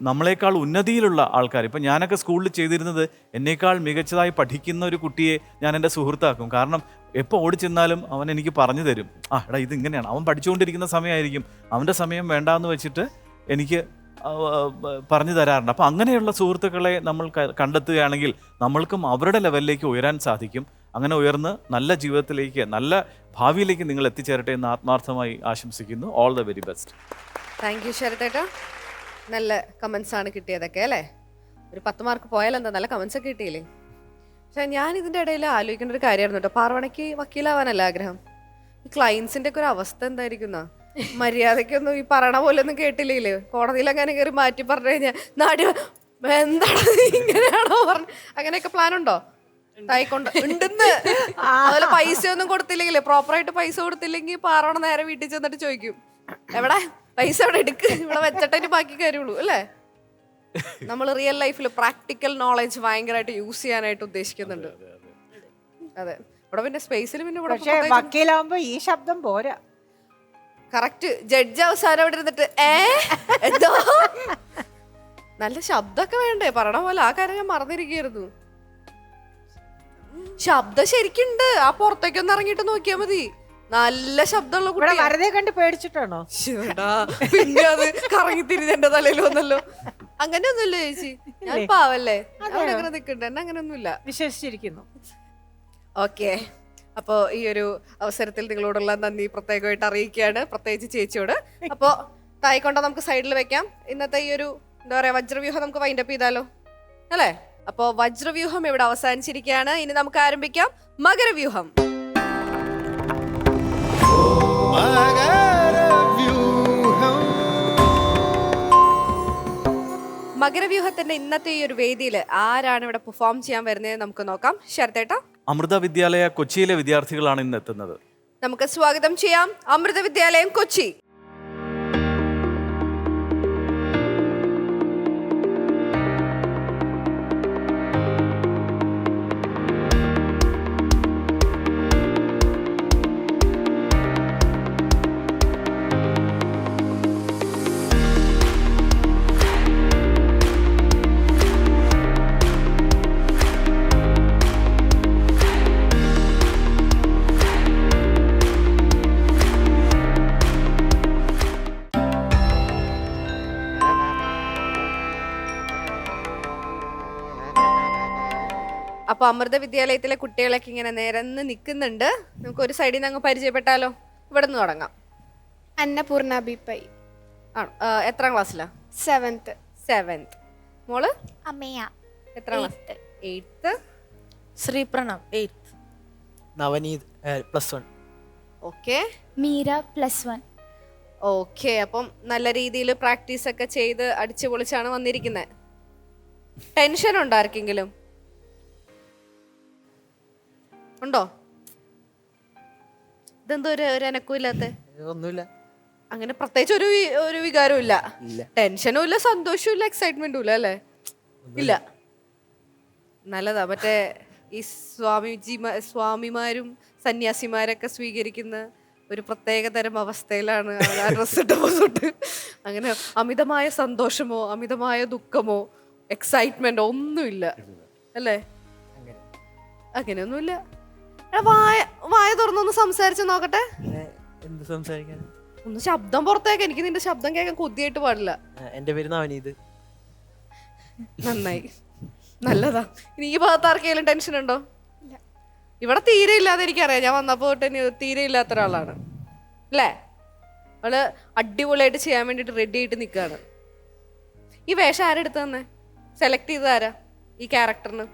നമ്മളെക്കാൾ ഉന്നതിയിലുള്ള ആൾക്കാർ, ഇപ്പം ഞാനൊക്കെ സ്കൂളിൽ ചെയ്തിരുന്നത് എന്നേക്കാൾ മികച്ചതായി പഠിക്കുന്ന ഒരു കുട്ടിയെ ഞാൻ എൻ്റെ സുഹൃത്താക്കും. കാരണം എപ്പോൾ ഓടിച്ചെന്നാലും അവൻ എനിക്ക് പറഞ്ഞു തരും, എടാ ഇത് ഇങ്ങനെയാണ്. അവൻ പഠിച്ചുകൊണ്ടിരിക്കുന്ന സമയമായിരിക്കും, അവൻ്റെ സമയം വേണ്ടാന്ന് വെച്ചിട്ട് എനിക്ക് പറഞ്ഞു തരാറുണ്ട്. അപ്പോൾ അങ്ങനെയുള്ള സുഹൃത്തുക്കളെ നമ്മൾ കണ്ടെത്തുകയാണെങ്കിൽ നമ്മൾക്കും അവരുടെ ലെവലിലേക്ക് ഉയരാൻ സാധിക്കും. അങ്ങനെ ഉയർന്ന് നല്ല ജീവിതത്തിലേക്ക്, നല്ല ഭാവിയിലേക്ക് നിങ്ങൾ എത്തിച്ചേരട്ടെ എന്ന് ആത്മാർത്ഥമായി ആശംസിക്കുന്നു. All the very best. Thank you ശരത്തേട്ടാ. നല്ല കമൻസ് ആണ് കിട്ടിയതൊക്കെ അല്ലേ? ഒരു 10 മാർക്ക് പോയാലെന്താ, നല്ല കമൻസ് ഒക്കെ കിട്ടിയില്ലേ? പക്ഷെ ഞാൻ ഇതിൻ്റെ ഇടയിൽ ആലോചിക്കേണ്ട ഒരു കാര്യമായിരുന്നു കേട്ടോ. പാർവണയ്ക്ക് വക്കീലാവാനല്ല ആഗ്രഹം. ഈ ക്ലയൻസിൻ്റെ ഒക്കെ ഒരു അവസ്ഥ എന്തായിരിക്കുന്ന? മര്യാദയ്ക്കൊന്നും ഈ പറയണ പോലെ ഒന്നും കേട്ടില്ലേ? കോടതിയിൽ അങ്ങനെ കയറി മാറ്റി പറഞ്ഞു കഴിഞ്ഞാൽ നാടി എന്താണ് ഇങ്ങനെയാണോ പറഞ്ഞു, അങ്ങനെയൊക്കെ പ്ലാൻ ഉണ്ടോ? തായിക്കൊണ്ട് ഉണ്ടെന്ന്. അതുപോലെ പൈസ ഒന്നും കൊടുത്തില്ലെങ്കിൽ, പ്രോപ്പറായിട്ട് പൈസ കൊടുത്തില്ലെങ്കിൽ പാറവണ നേരെ വീട്ടിൽ ചെന്നിട്ട് ചോദിക്കും, എവിടെ പൈസ എവിടെ എടുക്ക്, ഇവിടെ വെച്ചിട്ടേ ബാക്കി കാര്യമുള്ളൂ അല്ലേ? നമ്മൾ റിയൽ ലൈഫിൽ പ്രാക്ടിക്കൽ നോളജ് ഭയങ്കരമായിട്ട് യൂസ് ചെയ്യാനായിട്ട് ഉദ്ദേശിക്കുന്നുണ്ട്. അതെ, ഇവിടെ പിന്നെ സ്പേസിൽ പിന്നെ വക്കീലാവുമ്പോ ഈ ശബ്ദം പോരാ. കറക്റ്റ്. ജഡ്ജ് അവസാനം അവിടെ ഇരുന്നിട്ട് എന്തോ നല്ല ശബ്ദമൊക്കെ വേണ്ടേ? പറയണ പോലെ ആ കാര്യം ഞാൻ മറന്നിരിക്കുന്നു. ശബ്ദം ശരിക്കുണ്ട്. ആ പുറത്തേക്കൊന്ന് ഇറങ്ങിയിട്ട് നോക്കിയാൽ മതി. നല്ല ശബ്ദമുള്ള കുട്ടി. വെറുതെ കണ്ട് പേടിച്ചിട്ടാണോ? പിന്നെ അത് കറങ്ങി തിരിഞ്ഞ് എന്റെ തലയിൽ വന്നല്ലോ. അങ്ങനെയൊന്നുമില്ല ചേച്ചി, ഞാൻ പാവല്ലേ, അങ്ങനെ നിൽക്കണ്ട, എന്നെ അങ്ങനെയൊന്നുമില്ല. വിശ്വസിച്ചിരിക്കുന്നു. ഓക്കെ, അപ്പോൾ ഈ ഒരു അവസരത്തിൽ നിങ്ങളോടുള്ള നന്ദി പ്രത്യേകമായിട്ട് അറിയിക്കുകയാണ്, പ്രത്യേകിച്ച് ചേച്ചിയോട്. അപ്പോൾ തായിക്കൊണ്ട നമുക്ക് സൈഡിൽ വെക്കാം. ഇന്നത്തെ ഈ ഒരു എന്താ പറയാ വജ്രവ്യൂഹം നമുക്ക് വൈൻഡപ്പ് ചെയ്താലോ അല്ലേ? അപ്പോൾ വജ്രവ്യൂഹം ഇവിടെ അവസാനിച്ചിരിക്കുകയാണ്. ഇനി നമുക്ക് ആരംഭിക്കാം മകരവ്യൂഹം. മകരവ്യൂഹത്തിന്റെ ഇന്നത്തെ ഈ ഒരു വേദിയിൽ ആരാണ് ഇവിടെ പെർഫോം ചെയ്യാൻ വരുന്നത് നമുക്ക് നോക്കാം. ശരത്തേട്ടാ. അമൃത വിദ്യാലയ കൊച്ചിയിലെ വിദ്യാർത്ഥികളാണ് ഇന്ന് എത്തുന്നത്. നമുക്ക് സ്വാഗതം ചെയ്യാം അമൃത വിദ്യാലയം കൊച്ചി. അപ്പൊ അമൃത വിദ്യാലയത്തിലെ കുട്ടികളൊക്കെ ഇങ്ങനെ നിരന്ന് നിൽക്കുന്നുണ്ട്. നമുക്ക് ഒരു സൈഡിൽ നിന്ന് അങ്ങ് പരിചയപ്പെട്ടാലോ? ഇവിടെ നിന്ന് തുടങ്ങാം. അന്നപൂർണ ബി പൈ, ആണോ? എത്രാം ക്ലാസ്സിലാ? 7th. മോള് അമ്മയ എത്രാം class? 8th. Sree Pranav 8th. Navneet +1. Okay Meera +1. Okay. അപ്പം നല്ല രീതിയിൽ പ്രാക്ടീസ് ഒക്കെ ചെയ്ത് അടിച്ചു പൊളിച്ചാണ് വന്നിരിക്കുന്നത്. ടെൻഷൻ ഉണ്ടോ ആർക്കെങ്കിലും? ഉണ്ടോ? ഇതെന്തോ ഒരു അനക്കമില്ലാത്ത? ഒന്നുമില്ല. അങ്ങനെ പ്രത്യേകിച്ച് ഒരു വികാരവും ഇല്ല. ടെൻഷനും ഇല്ല, സന്തോഷവും ഇല്ല, എക്സൈറ്റ്മെന്റും ഇല്ല അല്ലേ? ഇല്ല. നല്ലതാ. മറ്റേ ഈ സ്വാമിമാരും സന്യാസിമാരൊക്കെ സ്വീകരിക്കുന്ന ഒരു പ്രത്യേക തരം അവസ്ഥയിലാണ് ആ ഡ്രസ് ഇട്ടപ്പോ തൊട്ട്. അങ്ങനെ അമിതമായ സന്തോഷമോ അമിതമായ ദുഃഖമോ എക്സൈറ്റ്മെന്റോ ഒന്നുമില്ല അല്ലേ? അങ്ങനെയൊന്നുമില്ല. വായ തുറന്നൊന്ന് സംസാരിച്ച് നോക്കട്ടെ. എന്ത് സംസാരിക്കാൻ? ഒന്ന് ശബ്ദം പുറത്തേക്ക്. എനിക്ക് നിന്റെ ശബ്ദം കേൾക്കാൻ കൊതിയായിട്ട് പാടില്ല. എന്റെ പേര് നവനീത്. നന്നായി, നല്ലതാ. ഇനി ഈ ഭാഗത്ത് ആർക്കെങ്കിലും ടെൻഷൻ ഉണ്ടോ? ഇവിടെ തീരെ ഇല്ലാതെ എനിക്കറിയാം. ഞാൻ വന്നപ്പോ തൊട്ട് തീരെ ഇല്ലാത്ത ഒരാളാണ് അല്ലേ? അവള് അടിപൊളിയായിട്ട് ചെയ്യാൻ വേണ്ടിട്ട് റെഡി ആയിട്ട് നിൽക്കുകയാണ്. ഈ വേഷം ആരെടുത്ത് തന്നെ സെലക്ട് ചെയ്തത് ആരാ? ഈ ക്യാരക്ടറിന്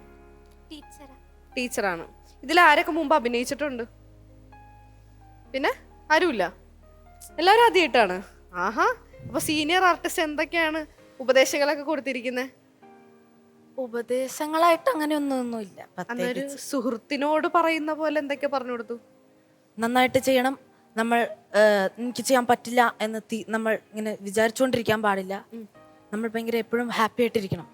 ടീച്ചറാണ്. ഇതിൽ ആരൊക്കെ മുമ്പ് അഭിനയിച്ചിട്ടുണ്ട്? പിന്നെ ആരുമില്ല, എല്ലാവരും ആദ്യമായിട്ടാണ്. ആഹാ. അപ്പൊ സീനിയർ ആർട്ടിസ്റ്റ് എന്തൊക്കെയാണ് ഉപദേശങ്ങളൊക്കെ കൊടുത്തിരിക്കുന്നത്? ഉപദേശങ്ങളായിട്ട് അങ്ങനെ ഒന്നുമില്ല. അന്നൊരു സുഹൃത്തിനോട് പറയുന്ന പോലെ എന്തൊക്കെ പറഞ്ഞു കൊടുത്തു? നന്നായിട്ട് ചെയ്യണം. നമ്മൾ എനിക്ക് ചെയ്യാൻ പറ്റില്ല എന്ന് നമ്മൾ ഇങ്ങനെ വിചാരിച്ചുകൊണ്ടിരിക്കാൻ പാടില്ല. നമ്മൾ ഭയങ്കര എപ്പോഴും ഹാപ്പി ആയിട്ടിരിക്കണം.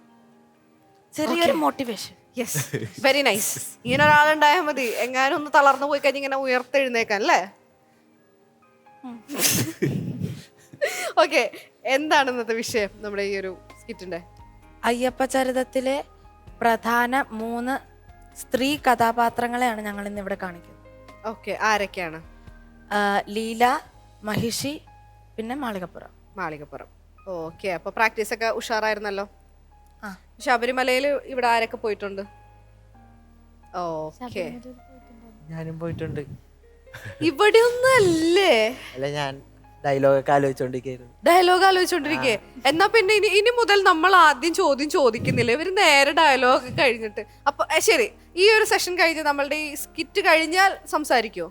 ചെറിയൊരു മോട്ടിവേഷൻ. Yes, very nice. ഇങ്ങനെ ഒരാളുണ്ടായാൽ മതി. എങ്ങാനും ഒന്ന് തളർന്നു പോയി കഴിഞ്ഞാൽ ഇങ്ങനെ ഉയർത്തെഴുന്നേക്കാൻ അല്ലേ? ഓക്കെ, എന്താണ് ഇന്നത്തെ വിഷയം നമ്മുടെ ഈ ഒരു സ്കിറ്റിന്റെ? അയ്യപ്പ ചരിതത്തിലെ പ്രധാന 3 സ്ത്രീ കഥാപാത്രങ്ങളെയാണ് ഞങ്ങൾ ഇന്ന് ഇവിടെ കാണിക്കുന്നത്. ഓക്കെ, ആരൊക്കെയാണ്? ലീല, മഹിഷി, പിന്നെ മാളികപ്പുറം. ഓക്കെ, അപ്പൊ പ്രാക്ടീസ് ഒക്കെ ഉഷാറായിരുന്നല്ലോ. ശബരിമലയിൽ ഇവിടെ ആരൊക്കെ പോയിട്ടുണ്ട്? ഓക്കെ, ഞാനും പോയിട്ടുണ്ട്. ഇവിടെ ഒന്നും അല്ലേ? അല്ല, ഞാൻ ഡയലോഗൊക്കെ ആലോചിച്ചോണ്ടിരിക്കുന്നു. ഡയലോഗ് ആലോചിച്ചോണ്ടിരിക്കേ? എന്നാ പിന്നെ ഇനി മുതൽ നമ്മൾ ആദ്യം ചോദ്യം ചോദിക്കുന്നില്ല. ഇവര് നേരെ ഡയലോഗ് കഴിഞ്ഞിട്ട്. അപ്പൊ ശരി, ഈ ഒരു സെഷൻ കഴിഞ്ഞ് നമ്മളുടെ ഈ സ്കിറ്റ് കഴിഞ്ഞാൽ സംസാരിക്കുമോ?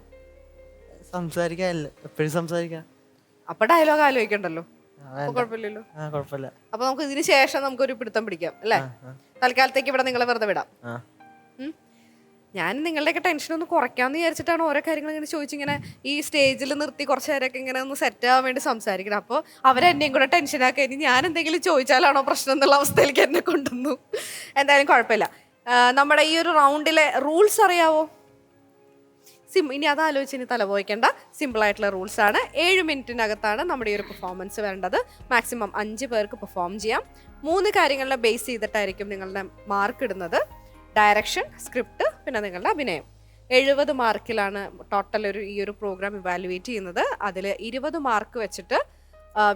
സംസാരിക്കാനല്ല, എപ്പോഴും സംസാരിക്കാം. അപ്പൊ ഡയലോഗ് ആലോചിക്കണ്ടല്ലോ. കുഴപ്പമില്ലല്ലോ. കുഴപ്പമില്ല. അപ്പൊ നമുക്ക് ഇതിന് ശേഷം നമുക്കൊരു പിടുത്തം പിടിക്കാം അല്ലേ? തൽക്കാലത്തേക്ക് ഇവിടെ നിങ്ങളെ വെറുതെ വിടാം. ഞാൻ നിങ്ങളുടെയൊക്കെ ടെൻഷൻ ഒന്ന് കുറയ്ക്കാമെന്ന് വിചാരിച്ചിട്ടാണ് ഓരോ കാര്യങ്ങൾ ഇങ്ങനെ ചോദിച്ചിങ്ങനെ ഈ സ്റ്റേജിൽ നിർത്തി കുറച്ച് നേരമൊക്കെ ഇങ്ങനെ ഒന്ന് സെറ്റ് ആവാൻ വേണ്ടി സംസാരിക്കണം. അപ്പോൾ അവരെന്നെയും കൂടെ ടെൻഷനാക്കി ഇനി ഞാൻ എന്തെങ്കിലും ചോദിച്ചാലാണോ പ്രശ്നം എന്നുള്ള അവസ്ഥയിലേക്ക് എന്നെ കൊണ്ടുവന്നു. എന്തായാലും കുഴപ്പമില്ല. നമ്മുടെ ഈ ഒരു റൗണ്ടിലെ റൂൾസ് അറിയാവോ? ഇനി അതാലോചിച്ച് ഇനി തലപോയിക്കേണ്ട. സിമ്പിളായിട്ടുള്ള റൂൾസ് ആണ്. 7 മിനിറ്റിനകത്താണ് നമ്മുടെ ഈ ഒരു പെർഫോമൻസ് വരേണ്ടത്. മാക്സിമം 5 പേർക്ക് പെർഫോം ചെയ്യാം. 3 കാര്യങ്ങളെ ബേസ് ചെയ്തിട്ടായിരിക്കും നിങ്ങളുടെ മാർക്ക് ഇടുന്നത്. ഡയറക്ഷൻ, സ്ക്രിപ്റ്റ്, പിന്നെ നിങ്ങളുടെ അഭിനയം. 70 മാർക്കിലാണ് ടോട്ടൽ ഈ ഒരു പ്രോഗ്രാം ഇവാലുവേറ്റ് ചെയ്യുന്നത്. അതിൽ 20 മാർക്ക് വെച്ചിട്ട്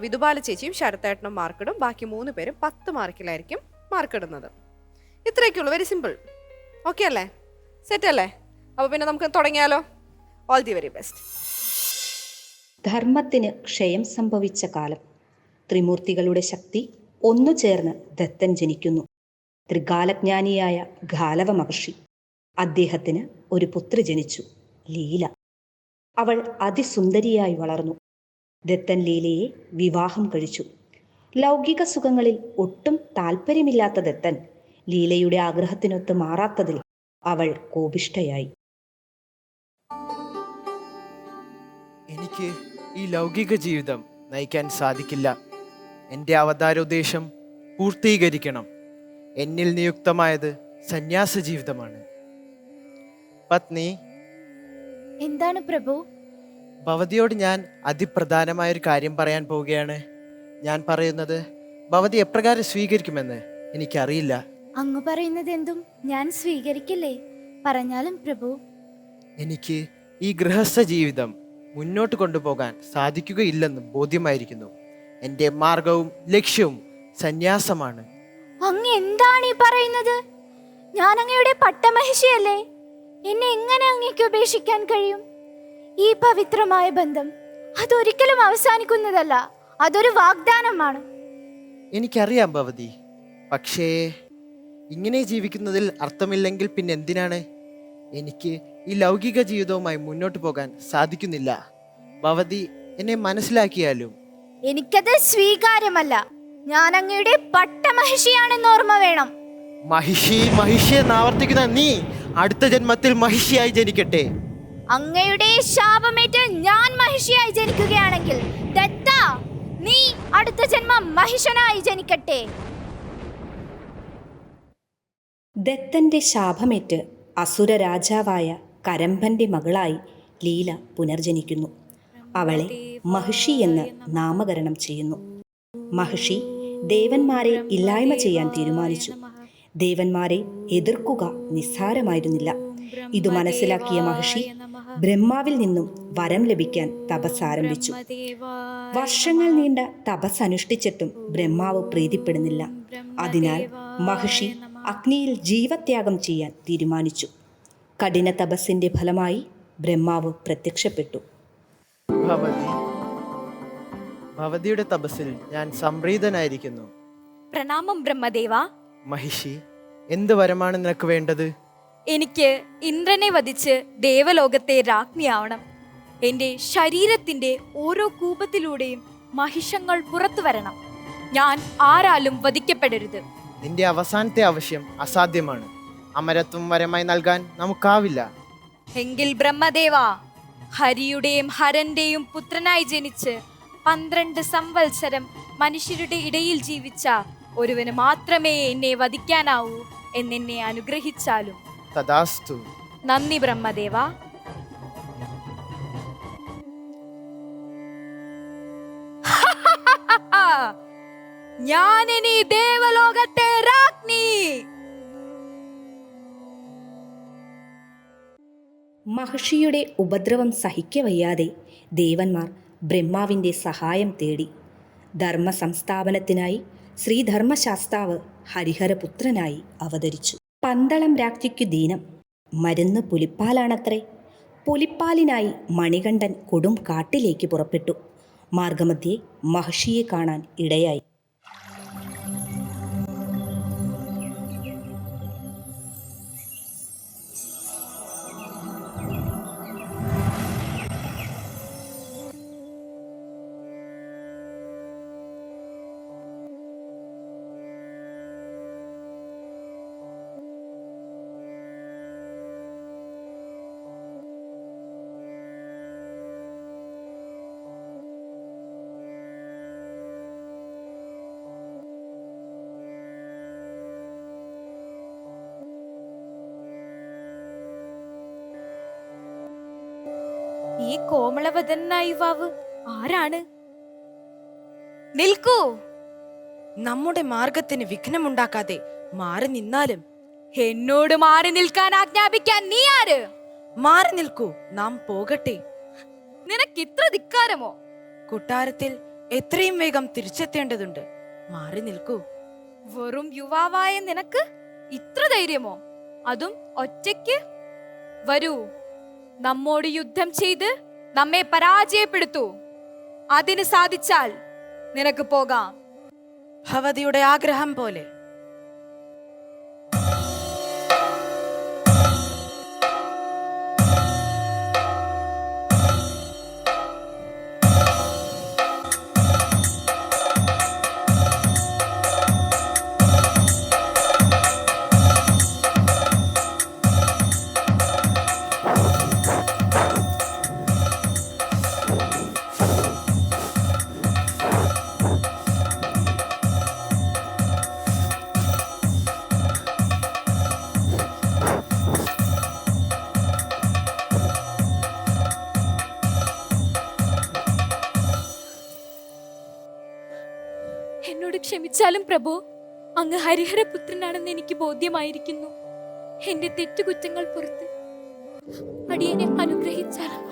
വിധുബാല ചേച്ചിയും ശരത്തേട്ടനും മാർക്കിടും. ബാക്കി 3 പേരും 10 മാർക്കിലായിരിക്കും മാർക്ക് ഇടുന്നത്. ഇത്രയൊക്കെയുള്ളൂ. Very simple. ഓക്കെ അല്ലേ? സെറ്റ് അല്ലേ? അപ്പോൾ പിന്നെ നമുക്ക് തുടങ്ങിയാലോ? All the very best. ധർമ്മത്തിന് ക്ഷയം സംഭവിച്ച കാലം. ത്രിമൂർത്തികളുടെ ശക്തി ഒന്നു ചേർന്ന് ദത്തൻ ജനിക്കുന്നു. ത്രികാലജ്ഞാനിയായ ഗാലവ മഹർഷി. അദ്ദേഹത്തിന് ഒരു പുത്രി ജനിച്ചു, ലീല. അവൾ അതിസുന്ദരിയായി വളർന്നു. ദത്തൻ ലീലയെ വിവാഹം കഴിച്ചു. ലൗകിക സുഖങ്ങളിൽ ഒട്ടും താല്പര്യമില്ലാത്ത ദത്തൻ ലീലയുടെ ആഗ്രഹത്തിനൊത്ത് മാറാത്തതിൽ അവൾ കോപിഷ്ഠയായി. എനിക്ക് ഈ ലൗകിക ജീവിതം നയിക്കാൻ സാധിക്കില്ല. എൻ്റെ അവതാരോദ്ദേശം പൂർത്തീകരിക്കണം. എന്നിൽ നിയുക്തമായത് സന്യാസ ജീവിതമാണ്. പത്നി, എന്താണ് പ്രഭു? ഭവതിയോട് ഞാൻ അതിപ്രധാനമായൊരു കാര്യം പറയാൻ പോവുകയാണ്. ഞാൻ പറയുന്നത് ഭവതി എപ്രകാരം സ്വീകരിക്കുമെന്ന് എനിക്കറിയില്ല. അങ്ങ് പറയുന്നത് എന്തും ഞാൻ സ്വീകരിക്കില്ലേ? പറഞ്ഞാലും പ്രഭു. എനിക്ക് ഈ ഗൃഹസ്ഥ ജീവിതം മുന്നോട്ട് കൊണ്ടുപോകാൻ സാധിക്കുകയില്ലെന്ന് ബോധ്യമായിരിക്കുന്നു. എൻ്റെ മാർഗവും ലക്ഷ്യവും സന്യാസമാണ്. അങ്ങ് എന്താണ് ഈ പറയുന്നത്? ഞാൻ അങ്ങയുടെ പട്ടമഹിഷിയല്ലേ? എന്നെ എങ്ങനെ അങ്ങേക്ക് ഉപേക്ഷിക്കാൻ കഴിയും? ഈ പവിത്രമായ ബന്ധം അതൊരിക്കലും അവസാനിക്കുന്നതല്ല. അതൊരു വാഗ്ദാനമാണ്. എനിക്കറിയാം ഭവതി, പക്ഷേ ഇങ്ങനെ ജീവിക്കുന്നതിൽ അർത്ഥമില്ലെങ്കിൽ പിന്നെ എന്തിനാണ്? എനിക്ക് ഈ ലൗകിക ജീവിതവുമായി മുന്നോട്ട് പോകാൻ സാധിക്കുന്നില്ല. ഭവതി എന്നെ മനസ്സിലാക്കിയാലും. എനിക്കത് സ്വീകാര്യമല്ല. ഞാൻ അങ്ങയുടെ പട്ടമഹിഷിയാണെന്ന് ഓർമ്മ വേണം. മഹിഷി എന്ന് ആവർത്തിക്കുന്ന നീ അടുത്ത ജന്മത്തിൽ മഹിഷിയായി ജനിക്കട്ടെ. അങ്ങയുടെ ശാപമേറ്റ് ഞാൻ മഹിഷിയായി ജനിക്കുകയാണെങ്കിൽ ദത്ത, നീ അടുത്ത ജന്മം മഹിഷനായി ജനിക്കട്ടെ. ദത്തന്റെ ശാപമേറ്റ് അസുര രാജാവായ കരമ്പന്റെ മകളായി ലീല പുനർജനിക്കുന്നു. അവളെ മഹിഷി എന്ന് നാമകരണം ചെയ്യുന്നു. മഹിഷി ദേവന്മാരെ ഇല്ലായ്മ ചെയ്യാൻ തീരുമാനിച്ചു. ദേവന്മാരെ എതിർക്കുക നിസ്സാരമായിരുന്നില്ല. ഇതു മനസ്സിലാക്കിയ മഹിഷി ബ്രഹ്മാവിൽ നിന്നും വരം ലഭിക്കാൻ തപസ് ആരംഭിച്ചു. വർഷങ്ങൾ നീണ്ട തപസ് അനുഷ്ഠിച്ചിട്ടും ബ്രഹ്മാവ് പ്രീതിപ്പെടുന്നില്ല. അതിനാൽ മഹിഷി അഗ്നിയിൽ ജീവത്യാഗം ചെയ്യാൻ തീരുമാനിച്ചു. കഠിന തപസ്സിന്റെ ഫലമായി ബ്രഹ്മാവ് പ്രത്യക്ഷപ്പെട്ടു. ഭവതിയുടെ തപസ്സിൽ ഞാൻ സംപ്രീതനായിരിക്കുന്നു. പ്രണാമം ബ്രഹ്മദേവ. മഹിഷി, എന്ത് വരമാണ് നിനക്ക് വേണ്ടത്? എനിക്ക് ഇന്ദ്രനെ വധിച്ച് ദേവലോകത്തെ രാജ്ഞിയാവണം. എൻ്റെ ശരീരത്തിന്റെ ഓരോ കൂപത്തിലൂടെയും മഹിഷങ്ങൾ പുറത്തു വരണം. ഞാൻ ആരാലും വധിക്കപ്പെടരുത്. നിന്റെ അവസാനത്തെ ആവശ്യം അസാധ്യമാണ്. അമരത്വം വരമായി നൽകാൻ നമുക്കാവില്ല. എങ്കിൽ ബ്രഹ്മദേവ, ഹരിയുടെയും ഹരന്റെയും പുത്രനായി ജനിച്ച് 12 സംവത്സരം മനുഷ്യരുടെ ഇടയിൽ ജീവിച്ച ഒരുവന് മാത്രമേ എന്നെ വധിക്കാനാവൂ എന്നെ അനുഗ്രഹിച്ചാലും. തഥാസ്തു. നന്ദി ബ്രഹ്മദേവ. ഞാനിനി ദേവലോകത്തെ രാജ്ഞി. മഹിഷിയുടെ ഉപദ്രവം സഹിക്കവയ്യാതെ ദേവന്മാർ ബ്രഹ്മാവിൻ്റെ സഹായം തേടി. ധർമ്മ സംസ്ഥാപനത്തിനായി ശ്രീധർമ്മശാസ്താവ് ഹരിഹരപുത്രനായി അവതരിച്ചു. പന്തളം രാജ്ഞിക്കു ദീനം. മരുന്ന് പുലിപ്പാലാണത്രേ. പുലിപ്പാലിനായി മണികണ്ഠൻ കൊടും കാട്ടിലേക്ക് പുറപ്പെട്ടു. മാർഗമധ്യേ മഹിഷിയെ കാണാൻ ഇടയായി. ഈ കോമളവദനായ യുവാവ് ആരാണ്? നിൽക്കൂ. നമ്മുടെ മാർഗത്തിന് വിഘ്നമുണ്ടാക്കാതെ മാറി നിന്നാലും. എന്നോട് മാറി നിൽക്കാൻ ആജ്ഞാപിക്കാൻ നീ ആര്? മാറി നിൽക്കൂ, നാം പോകട്ടെ. നിനക്ക് ഇത്ര ധിക്കാരമോ? കൊട്ടാരത്തിൽ എത്രയും വേഗം തിരിച്ചെത്തേണ്ടതുണ്ട്. മാറി നിൽക്കൂ. വെറും യുവാവായ നിനക്ക് ഇത്ര ധൈര്യമോ? അതും ഒറ്റയ്ക്ക്? വരൂ, നമ്മോട് യുദ്ധം ചെയ്ത് നമ്മെ പരാജയപ്പെടുത്തൂ. അതിന് സാധിച്ചാൽ നിനക്ക് പോകാം. ഭവതിയുടെ ആഗ്രഹം പോലെ. അനുഗ്രഹിച്ചാലും പ്രഭു, അങ്ങ് ഹരിഹരപുത്രനാണെന്ന് എനിക്ക് ബോധ്യമായിരിക്കുന്നു. എന്റെ തെറ്റുകുറ്റങ്ങൾ പുറത്ത് അടിയനെ അനുഗ്രഹിച്ചാലും.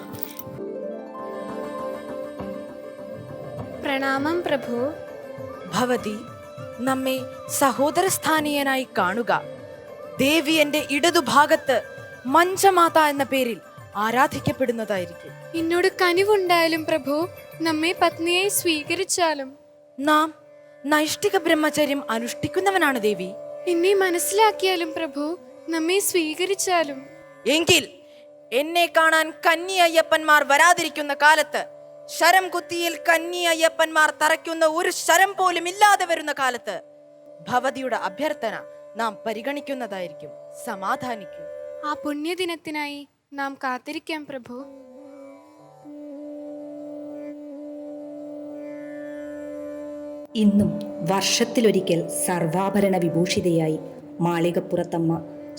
പ്രണാമം പ്രഭു. ഭവതി നമ്മെ സഹോദരസ്ഥാനീയനായി കാണുക. ദേവി എന്റെ ഇടതുഭാഗത്ത് മഞ്ചമാത എന്ന പേരിൽ ആരാധിക്കപ്പെടുന്നതായിരിക്കും. എന്നോട് കനിവുണ്ടായാലും പ്രഭു, നമ്മെ പത്നിയായി സ്വീകരിച്ചാലും. നാം നൈഷ്ഠിക ബ്രഹ്മചര്യം അനുഷ്ഠിക്കുന്നവനാണ് ദേവി. എന്നെ മനസ്സിലാക്കിയാലും പ്രഭു, നമ്മെ സ്വീകരിച്ചാലും. എങ്കിൽ എന്നെ കാണാൻ കന്നി അയ്യപ്പന്മാർ വരാതിരിക്കുന്ന കാലത്ത്, ശരം കുത്തിയിൽ കന്നി അയ്യപ്പന്മാർ തറയ്ക്കുന്ന ഒരു ശരം പോലും ഇല്ലാതെ വരുന്ന കാലത്ത് ഭവതിയുടെ അഭ്യർത്ഥന നാം പരിഗണിക്കുന്നതായിരിക്കും. സമാധാനിക്കൂ. ആ പുണ്യദിനത്തിനായി നാം കാത്തിരിക്കാം പ്രഭു. ഇന്നും വർഷത്തിലൊരിക്കൽ സർവാഭരണ വിഭൂഷിതയായി മാളികപ്പുറത്തമ്മ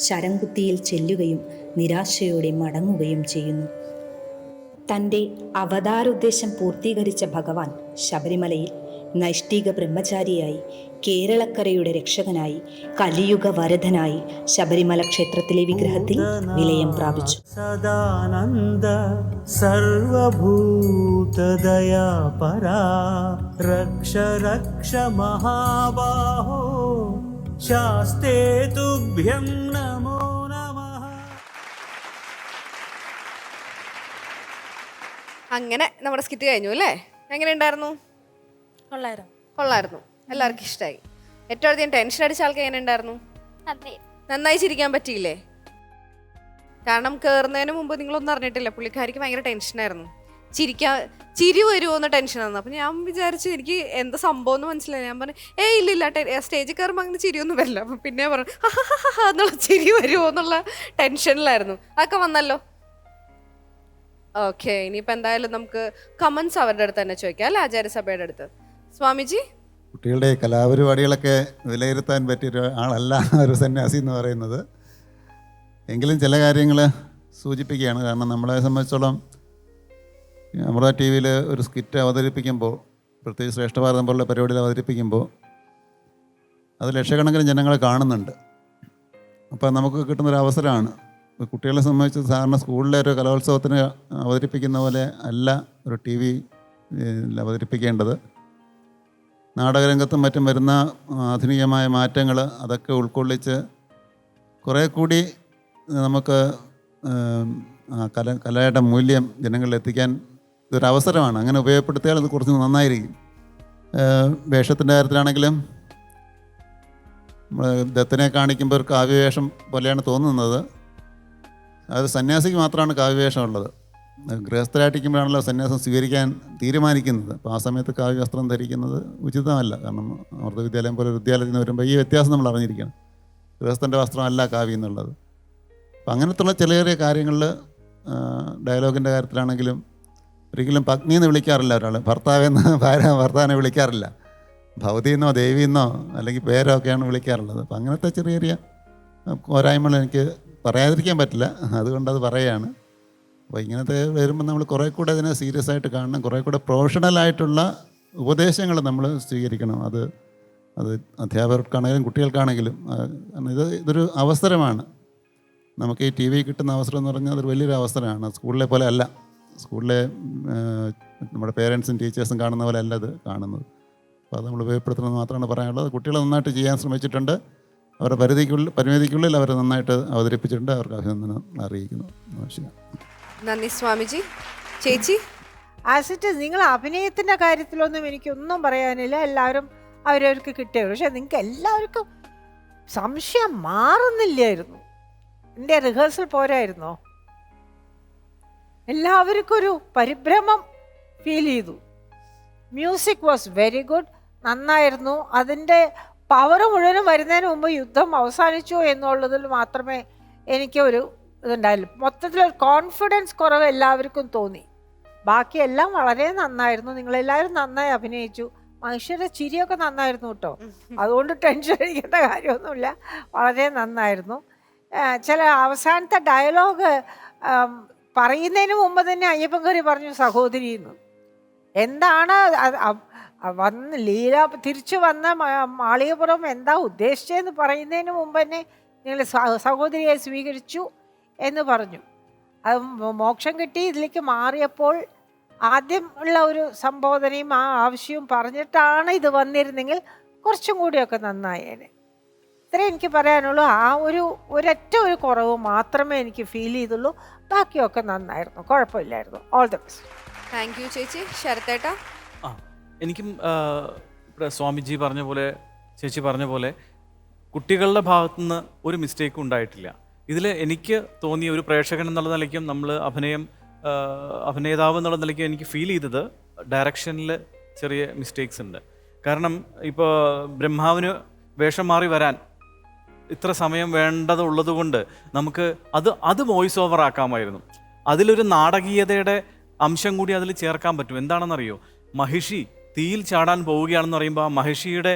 ശരംകുത്തിയിൽ ചെല്ലുകയും നിരാശയോടെ മടങ്ങുകയും ചെയ്യുന്നു. തൻ്റെ അവതാരോദ്ദേശം പൂർത്തീകരിച്ച ഭഗവാൻ ശബരിമലയിൽ നൈഷ്ഠിക ബ്രഹ്മചാരിയായി, കേരളക്കരയുടെ രക്ഷകനായി, കലിയുഗ വരദനായി ശബരിമല ക്ഷേത്രത്തിലെ വിഗ്രഹത്തിൽ വിലയം പ്രാപിച്ചു. സദാനന്ദ സർവഭൂതദയാപരാ രക്ഷ രക്ഷ മഹാബാഹോ ശാസ്തേ തുഭ്യം നമോ നമഃ. അങ്ങനെ നമ്മുടെ സ്കിറ്റ് കഴിഞ്ഞു അല്ലേ? എങ്ങനെ ഉണ്ടായിരുന്നു? കൊള്ളായിരുന്നു. എല്ലാവർക്കും ഇഷ്ടമായി. ഏറ്റവും അധികം ടെൻഷൻ അടിച്ച ആൾക്ക് എങ്ങനെ ഉണ്ടായിരുന്നു? നന്നായി ചിരിക്കാൻ പറ്റിയില്ലേ? കാരണം കയറുന്നതിന് മുമ്പ് നിങ്ങളൊന്നും അറിഞ്ഞിട്ടില്ല, പുള്ളിക്കാരിക്ക് ഭയങ്കര ടെൻഷനായിരുന്നു. ചിരി വരുമോ എന്ന് ടെൻഷനായിരുന്നു. അപ്പം ഞാൻ വിചാരിച്ചു എനിക്ക് എന്താ സംഭവം എന്ന് മനസ്സിലായി. ഞാൻ പറഞ്ഞു ഇല്ലില്ല, സ്റ്റേജിൽ കയറുമ്പോൾ അങ്ങനെ ചിരിയൊന്നും വരില്ല. അപ്പം പിന്നെ പറഞ്ഞു എന്നുള്ള ചിരി വരുമോ എന്നുള്ള ടെൻഷനിലായിരുന്നു. അതൊക്കെ വന്നല്ലോ. ഓക്കെ, ഇനിയിപ്പോൾ എന്തായാലും നമുക്ക് കമൻസ് അവരുടെ അടുത്ത് തന്നെ ചോദിക്കാം അല്ലേ, ആചാര്യസഭയുടെ അടുത്ത്. സ്വാമിജി, കുട്ടികളുടെ കലാപരിപാടികളൊക്കെ വിലയിരുത്താൻ പറ്റിയ ആളല്ല ഒരു സന്യാസി എന്ന് പറയുന്നത്. എങ്കിലും ചില കാര്യങ്ങൾ സൂചിപ്പിക്കുകയാണ്. കാരണം നമ്മളെ സംബന്ധിച്ചോളം നമ്മുടെ ടി വിയിൽ ഒരു സ്കിറ്റ് അവതരിപ്പിക്കുമ്പോൾ, പ്രത്യേകിച്ച് ശ്രേഷ്ഠഭാരതം പോലുള്ള പരിപാടികൾ അവതരിപ്പിക്കുമ്പോൾ അത് ലക്ഷക്കണക്കിന് ജനങ്ങളെ കാണുന്നുണ്ട്. അപ്പോൾ നമുക്ക് കിട്ടുന്നൊരു അവസരമാണ്. കുട്ടികളെ സംബന്ധിച്ച് സാധാരണ സ്കൂളിലെ ഒരു കലോത്സവത്തിന് അവതരിപ്പിക്കുന്ന പോലെ അല്ല ഒരു ടി വി അവതരിപ്പിക്കേണ്ടത്. നാടകരംഗത്തും മറ്റും വരുന്ന ആധുനികമായ മാറ്റങ്ങൾ അതൊക്കെ ഉൾക്കൊള്ളിച്ച് കുറേ കൂടി നമുക്ക് കലയുടെ മൂല്യം ജനങ്ങളിൽ എത്തിക്കാൻ ഇതൊരവസരമാണ്. അങ്ങനെ ഉപയോഗപ്പെടുത്തിയാൽ അത് കുറച്ച് നന്നായിരിക്കും. വേഷത്തിൻ്റെ കാര്യത്തിലാണെങ്കിലും നമ്മൾ ദത്തിനെ കാണിക്കുമ്പോൾ ഒരു കാവ്യവേഷം പോലെയാണ് തോന്നുന്നത്. അത് സന്യാസിക്ക് മാത്രമാണ് കാവ്യവേഷം ഉള്ളത്. ഗൃഹസ്ഥരായിട്ടിരിക്കുമ്പോഴാണല്ലോ സന്യാസം സ്വീകരിക്കാൻ തീരുമാനിക്കുന്നത്. അപ്പോൾ ആ സമയത്ത് കാവ്യവസ്ത്രം ധരിക്കുന്നത് ഉചിതമല്ല. കാരണം അമൃത വിദ്യാലയം പോലെ ഒരു വിദ്യാലയത്തിൽ നിന്ന് വരുമ്പോൾ ഈ വ്യത്യാസം നമ്മൾ അറിഞ്ഞിരിക്കണം. ഗൃഹസ്ഥൻ്റെ വസ്ത്രമല്ല കാവ്യം എന്നുള്ളത്. അപ്പം അങ്ങനത്തുള്ള ചില ചെറിയ കാര്യങ്ങളിൽ ഡയലോഗിൻ്റെ കാര്യത്തിലാണെങ്കിലും ഒരിക്കലും പത്നി എന്ന് വിളിക്കാറില്ല ഒരാൾ. ഭർത്താവെന്ന് ഭർത്താവിനെ വിളിക്കാറില്ല. ഭവതിയെന്നോ ദേവിയെന്നോ അല്ലെങ്കിൽ പേരോ ഒക്കെയാണ് വിളിക്കാറുള്ളത്. അപ്പം അങ്ങനത്തെ ചെറിയ ചെറിയ പോരായ്മകൾ എനിക്ക് പറയാതിരിക്കാൻ പറ്റില്ല, അതുകൊണ്ടത് പറയുകയാണ്. അപ്പോൾ ഇങ്ങനത്തെ വരുമ്പോൾ നമ്മൾ കുറേ കൂടെ അതിനെ സീരിയസ് ആയിട്ട് കാണണം. കുറേ കൂടെ പ്രൊഫഷണലായിട്ടുള്ള ഉപദേശങ്ങൾ നമ്മൾ സ്വീകരിക്കണം. അത് അധ്യാപകർക്കാണെങ്കിലും കുട്ടികൾക്കാണെങ്കിലും. കാരണം ഇതൊരു അവസരമാണ്. നമുക്ക് ഈ ടി വി കിട്ടുന്ന അവസരം എന്ന് പറഞ്ഞാൽ അതൊരു വലിയൊരു അവസരമാണ്. സ്കൂളിലെ പോലെ അല്ല. സ്കൂളിലെ നമ്മുടെ പേരൻസും ടീച്ചേഴ്സും കാണുന്ന പോലെ അല്ല ഇത് കാണുന്നത്. അപ്പോൾ അത് നമ്മൾ ഉപയോഗപ്പെടുത്തണമെന്ന് മാത്രമാണ് പറയാനുള്ളത്. കുട്ടികൾ നന്നായിട്ട് ചെയ്യാൻ ശ്രമിച്ചിട്ടുണ്ട്. അവരുടെ പരിമിതിക്കുള്ളിൽ അവർ നന്നായിട്ട് അവതരിപ്പിച്ചിട്ടുണ്ട്. അവർക്ക് അഭിനന്ദനം അറിയിക്കുന്നു. നന്ദി സ്വാമിജി. ചേച്ചി, ആസിറ്റ്, നിങ്ങൾ അഭിനയത്തിൻ്റെ കാര്യത്തിലൊന്നും എനിക്കൊന്നും പറയാനില്ല. എല്ലാവരും അവരവർക്ക് കിട്ടിയത്. പക്ഷെ നിങ്ങൾക്ക് എല്ലാവർക്കും സംശയം മാറുന്നില്ലായിരുന്നു. എൻ്റെ റിഹേഴ്സൽ പോരായിരുന്നോ? എല്ലാവർക്കും ഒരു പരിഭ്രമം ഫീൽ ചെയ്തു. മ്യൂസിക് വാസ് വെരി ഗുഡ്, നന്നായിരുന്നു. അതിൻ്റെ പവർ മുഴുവനും വരുന്നതിന് മുമ്പ് യുദ്ധം അവസാനിച്ചു എന്നുള്ളതിൽ മാത്രമേ എനിക്ക് ഒരു ഇതുണ്ടായില്ല. മൊത്തത്തിലൊരു കോൺഫിഡൻസ് കുറവ് എല്ലാവർക്കും തോന്നി. ബാക്കിയെല്ലാം വളരെ നന്നായിരുന്നു. നിങ്ങളെല്ലാവരും നന്നായി അഭിനയിച്ചു. മനുഷ്യരുടെ ചിരിയൊക്കെ നന്നായിരുന്നു കേട്ടോ. അതുകൊണ്ട് ടെൻഷൻ അടിക്കേണ്ട കാര്യമൊന്നുമില്ല. വളരെ നന്നായിരുന്നു. ചില അവസാനത്തെ ഡയലോഗ് പറയുന്നതിന് മുമ്പ് തന്നെ അയ്യപ്പൻകറി പറഞ്ഞു സഹോദരി എന്ന്. എന്താണ് വന്ന് ലീല തിരിച്ചു വന്ന മാളികപ്പുറം എന്താ ഉദ്ദേശിച്ചതെന്ന് പറയുന്നതിന് മുമ്പ് തന്നെ നിങ്ങൾ സഹോദരിയെ സ്വീകരിച്ചു എന്ന് പറഞ്ഞു. അത് മോക്ഷം കിട്ടി ഇതിലേക്ക് മാറിയപ്പോൾ ആദ്യം ഉള്ള ഒരു സംബോധനയും ആ ആവശ്യവും പറഞ്ഞിട്ടാണ് ഇത് വന്നിരുന്നെങ്കിൽ കുറച്ചും കൂടിയൊക്കെ നന്നായേനെ. ഇത്രേ എനിക്ക് പറയാനുള്ളൂ. ആ ഒരൊറ്റ ഒരു കുറവ് മാത്രമേ എനിക്ക് ഫീൽ ചെയ്തുള്ളൂ. ബാക്കിയൊക്കെ നന്നായിരുന്നു, കുഴപ്പമില്ലായിരുന്നു. All the best. Thank you ചേച്ചി. ശരത്തേട്ടാ? എനിക്കും ഇവിടെ സ്വാമിജി പറഞ്ഞ പോലെ, ചേച്ചി പറഞ്ഞ പോലെ കുട്ടികളുടെ ഭാഗത്തുനിന്ന് ഒരു മിസ്റ്റേക്കും ഉണ്ടായിട്ടില്ല. ഇതിൽ എനിക്ക് തോന്നിയ ഒരു പ്രേക്ഷകൻ എന്നുള്ള നിലയ്ക്കും നമ്മൾ അഭിനേതാവ് എന്നുള്ള നിലയ്ക്കും എനിക്ക് ഫീൽ ചെയ്തത് ഡയറക്ഷനിൽ ചെറിയ മിസ്റ്റേക്സ് ഉണ്ട്. കാരണം ഇപ്പോൾ ബ്രഹ്മാവിന് വേഷം മാറി വരാൻ ഇത്ര സമയം വേണ്ടതുള്ളത് കൊണ്ട് നമുക്ക് അത് വോയിസ് ഓവർ ആക്കാമായിരുന്നു. അതിലൊരു നാടകീയതയുടെ അംശം കൂടി അതിൽ ചേർക്കാൻ പറ്റും. എന്താണെന്നറിയോ, മഹിഷി തീയിൽ ചാടാൻ പോവുകയാണെന്ന് പറയുമ്പോൾ ആ മഹിഷിയുടെ